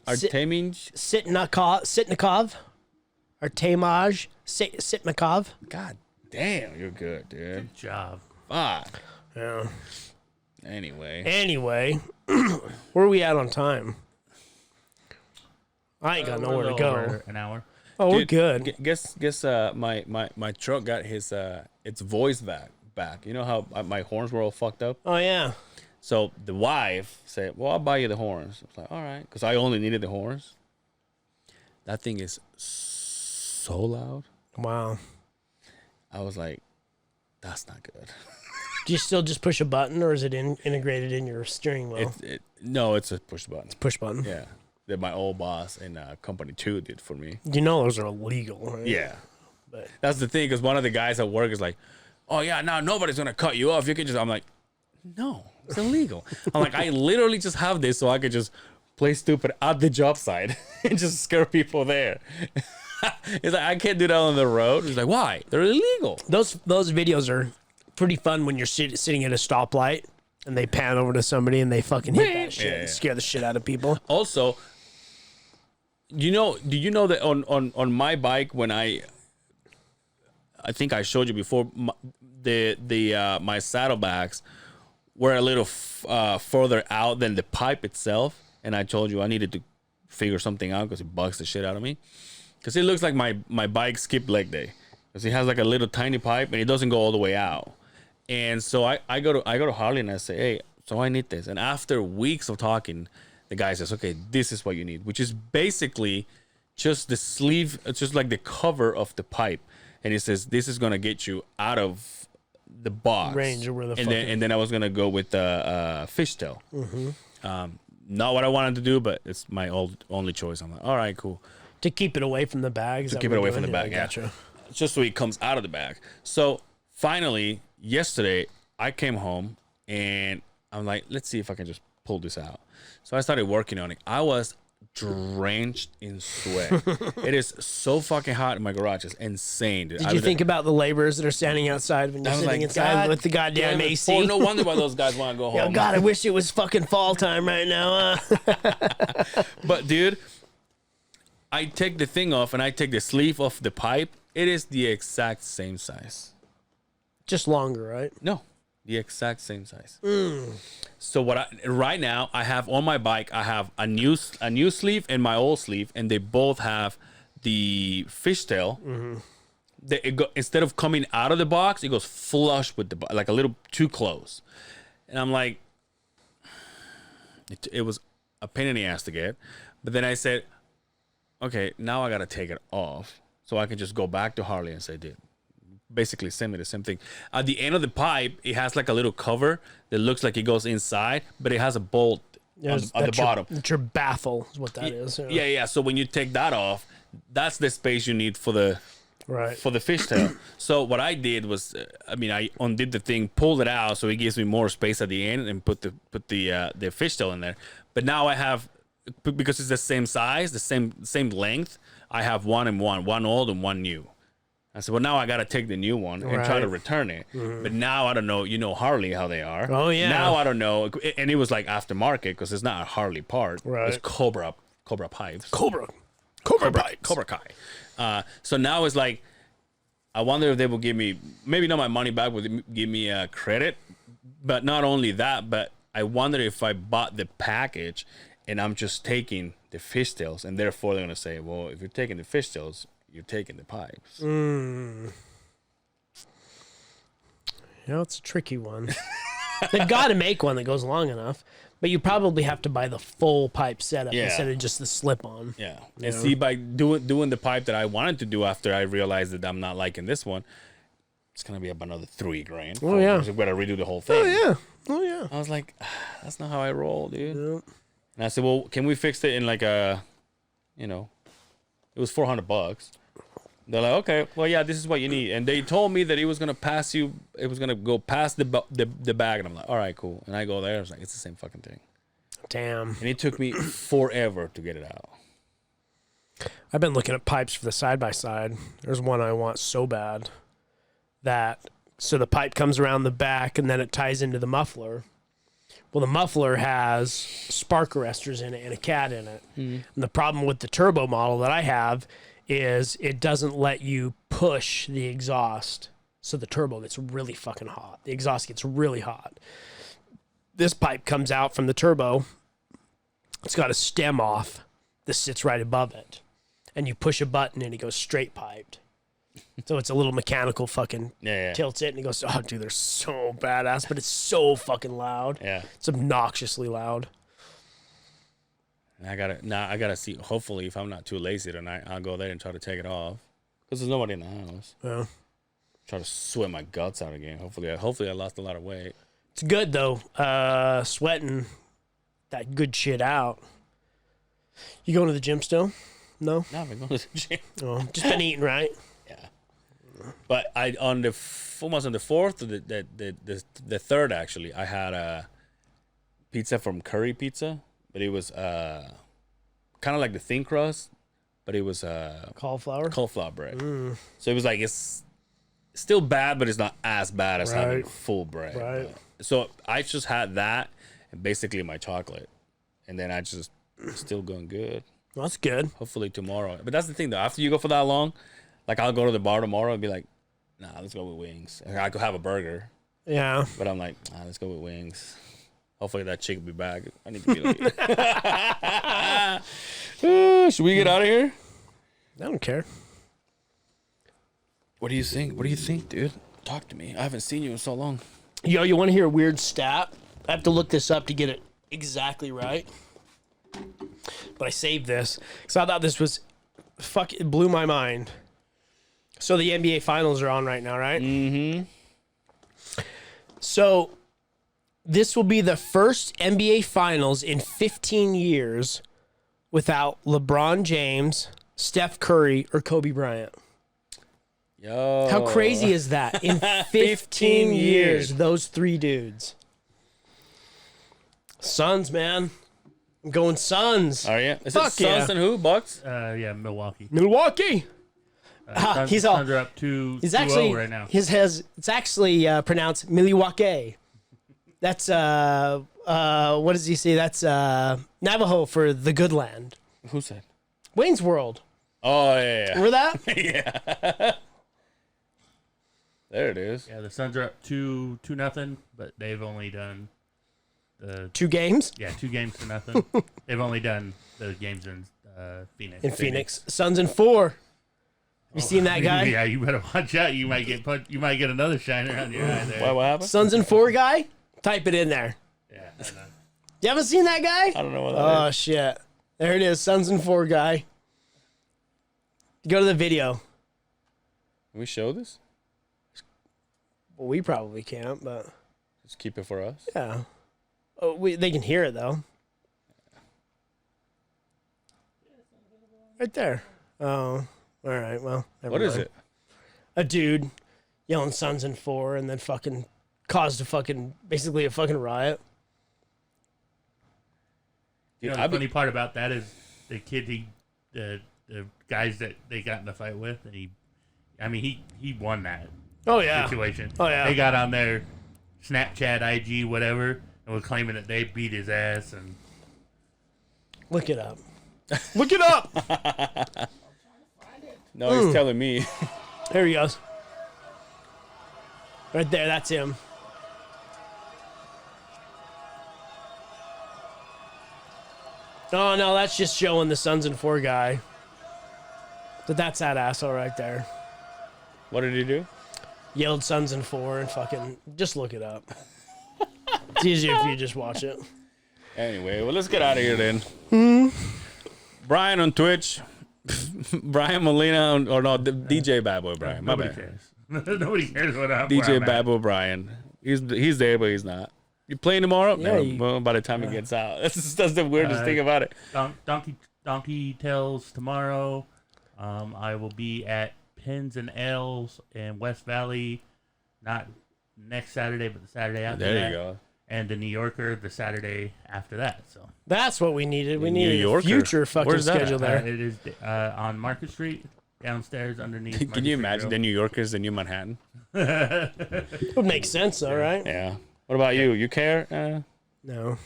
Arteminj? Sitnikov. Artemaj Sitnikov. God damn, you're good, dude. Good job. Fuck. Yeah. Anyway. Where are we at on time? I ain't got We're a nowhere to little go. over an hour. Oh, we're Dude, good. Guess my truck got his its voice back. You know how my horns were all fucked up? Oh yeah. So the wife said, "Well, I'll buy you the horns." I was like, "All right," because I only needed the horns. That thing is so loud. Wow. I was like, "That's not good." Do you still just push a button, or is it integrated in your steering wheel? No, it's a push button. Push button. Yeah, that my old boss in company 2 did for me. You know those are illegal, right? Yeah, But that's the thing. Because one of the guys at work is like, "Oh yeah, now nobody's gonna cut you off. You can just." I'm like, "No, it's illegal." I'm like, I literally just have this so I could just play stupid at the job site and just scare people there. He's like, I can't do that on the road. He's like, why? They're illegal. those videos are pretty fun when you're sitting at a stoplight and they pan over to somebody and they fucking hit that shit and scare the shit out of people. Also, do you know that on my bike when I think I showed you before, my saddlebags were a little further out than the pipe itself, and I told you I needed to figure something out because it bugs the shit out of me. Because it looks like my bike skipped leg day, because it has like a little tiny pipe and it doesn't go all the way out. And so I go to Harley and I say, hey, so I need this. And after weeks of talking, the guy says, okay, this is what you need, which is basically just the sleeve, it's just like the cover of the pipe. And he says, this is gonna get you out of the box range of where the and then I was gonna go with the fishtail. Not what I wanted to do, but it's my only choice. I'm like, all right, cool. to keep it away from the bag. To keep it away from the bag, yeah. Gotcha. Just so it comes out of the bag. So finally, yesterday, I came home and I'm like, let's see if I can just pull this out. So I started working on it. I was drenched in sweat. It is so fucking hot in my garage. It's insane, dude. Did you think about the laborers that are standing outside when you're sitting like, inside God with the goddamn damn it, AC? Ford, no wonder why those guys want to go home. Oh, God, I wish it was fucking fall time right now. But dude, I take the thing off and I take the sleeve off the pipe. It is the exact same size. Just longer, right? No, the exact same size. So right now I have on my bike, I have a new sleeve and my old sleeve, and they both have the fishtail. Instead of coming out of the box, it goes flush with the like a little too close. And I'm like, it was a pain in the ass to get. But then I said, okay, now I gotta take it off so I can just go back to Harley and say, dude, basically send me the same thing. At the end of the pipe, it has like a little cover that looks like it goes inside, but it has a bolt on the bottom. It's your baffle is what that is. Yeah. So when you take that off, that's the space you need for the fishtail. So what I did was, I undid the thing, pulled it out, so it gives me more space at the end, and put the fishtail in there. But now I have, because it's the same size, the same length, I have one old and one new. I said, well, now I got to take the new one and try to return it. But now I don't know, Harley, how they are. Oh, yeah. Now I don't know. And it was like aftermarket because it's not a Harley part. Right. It's Cobra pipes. Cobra Kai. So now it's like, I wonder if they will give me, maybe not my money back, but give me a credit. But not only that, but I wonder if I bought the package and I'm just taking the fishtails, and therefore they're going to say, well, if you're taking the fishtails, you're taking the pipes. It's a tricky one. They've got to make one that goes long enough, but you probably have to buy the full pipe setup instead of just the slip-on. Yeah. And see, by doing the pipe that I wanted to do after I realized that I'm not liking this one, it's going to be up another $3,000. Oh, yeah. I've got to redo the whole thing. Oh, yeah. I was like, that's not how I roll, dude. Yep. And I said, well, can we fix it in like a, it was $400. They're like, okay, well, yeah, this is what you need. And they told me that it was going to go past the bag. And I'm like, all right, cool. And I go there. I was like, it's the same fucking thing. Damn. And it took me forever to get it out. I've been looking at pipes for the side-by-side. There's one I want so bad so the pipe comes around the back and then it ties into the muffler. Well, the muffler has spark arresters in it and a cat in it. And the problem with the turbo model that I have is it doesn't let you push the exhaust. So the turbo gets really fucking hot. The exhaust gets really hot. This pipe comes out from the turbo. It's got a stem off that sits right above it. And you push a button and it goes straight piped. So it's a little mechanical fucking tilts it and he goes, oh, dude, they're so badass, but it's so fucking loud. Yeah. It's obnoxiously loud. And I gotta see, hopefully, if I'm not too lazy tonight, I'll go there and try to take it off. Because there's nobody in the house. Yeah. Try to sweat my guts out again. Hopefully I lost a lot of weight. It's good, though, sweating that good shit out. You going to the gym still? No? No, I've been going to the gym. Oh, just been eating, right? Yeah. But almost on the fourth, or the third, actually, I had a pizza from Curry Pizza. But it was kind of like the thin crust, but it was Cauliflower bread. So it was like, it's still bad, but it's not as bad as having Right. full bread. Right. So I just had that and basically my chocolate, and then I just still going good. Well, that's good. Hopefully tomorrow. But that's the thing though. After you go for that long, like I'll go to the bar tomorrow and be like, nah, let's go with wings. I could have a burger, Yeah. but I'm like, nah, let's go with wings. Hopefully that chick will be back. I need to be late. Should we get out of here? I don't care. What do you think? What do you think, dude? Talk to me. I haven't seen you in so long. Yo, you want to hear a weird stat? I have to look this up to get it exactly right. But I saved this because I thought this was it blew my mind. So the NBA finals are on right now, right? Mm-hmm. So this will be the first NBA Finals in 15 years without LeBron James, Steph Curry, or Kobe Bryant. Yo. How crazy is that? In 15 years, those three dudes. Suns, man. I'm going Suns. Are you? Is Fuck it Suns yeah. and who? Bucks? Yeah, Milwaukee. Milwaukee. He's all. Suns are up 2-0 He's actually right now. It's actually pronounced Milwaukee. That's what does he say? That's Navajo for the good land. Who said? Wayne's World. Oh, yeah. Remember that? Yeah. There it is. Yeah, the Suns are up 2-0, but they've only done 2 games 2 games to nothing. They've only done the games in Phoenix. in Phoenix. Suns in 4. You seen that guy? Yeah, you better watch out. You might get You might get another shiner on your eye there. What happened? Suns in 4 guy? Type it in there. Yeah, I know. You haven't seen that guy? I don't know what that Oh is. shit. There it is. Suns in 4 guy. Go to the video. Can we show this? Well, we probably can't, but Just keep it for us. yeah. Oh, they can hear it though. Right there. Oh, all right. Well, never What is mind. it? A dude yelling "Suns in 4" and then fucking caused basically a fucking riot. You know, the funny part about that is the kid the guys that they got in the fight with, and he won that Oh yeah. situation. Oh, yeah. They got on their Snapchat, IG, whatever, and were claiming that they beat his ass, and Look it up. Look it up. No, he's telling me. There he goes. Right there. That's him. Oh no, that's just showing the Suns in 4 guy. But that's that asshole right there. What did he do? Yelled Suns in 4 and fucking just look it up. It's easier if you just watch it. Anyway, well, let's get out of here then. Brian on Twitch. Brian Molina or no, DJ Bad Boy Brian. My nobody bad. cares. Nobody cares what I'm DJ Bad Boy Brian. He's there, but he's not. You playing tomorrow? Yeah, No, well, by the time he gets out, that's the weirdest thing about it. Donkey Tales tomorrow. I will be at Pins and Ales in West Valley, not next Saturday, but the Saturday after that. There you go. And the New Yorker the Saturday after that. So That's what we needed. We New needed a Yorker? future fucking Where's that schedule at? there. it is on Market Street, downstairs underneath. Can Market you Street imagine the Grill. New Yorkers, the new Manhattan? It would make sense though, right? Yeah. What about you? You care? No.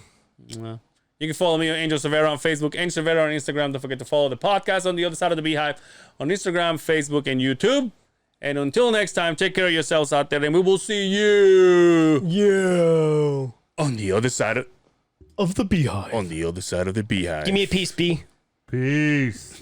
No. You can follow me on Angel Severa on Facebook, Angel Severa on Instagram. Don't forget to follow the podcast on the other side of the Beehive on Instagram, Facebook, and YouTube. And until next time, take care of yourselves out there, and we will see you on the other side Of the Beehive. of the Beehive. Give me a piece, B. Peace.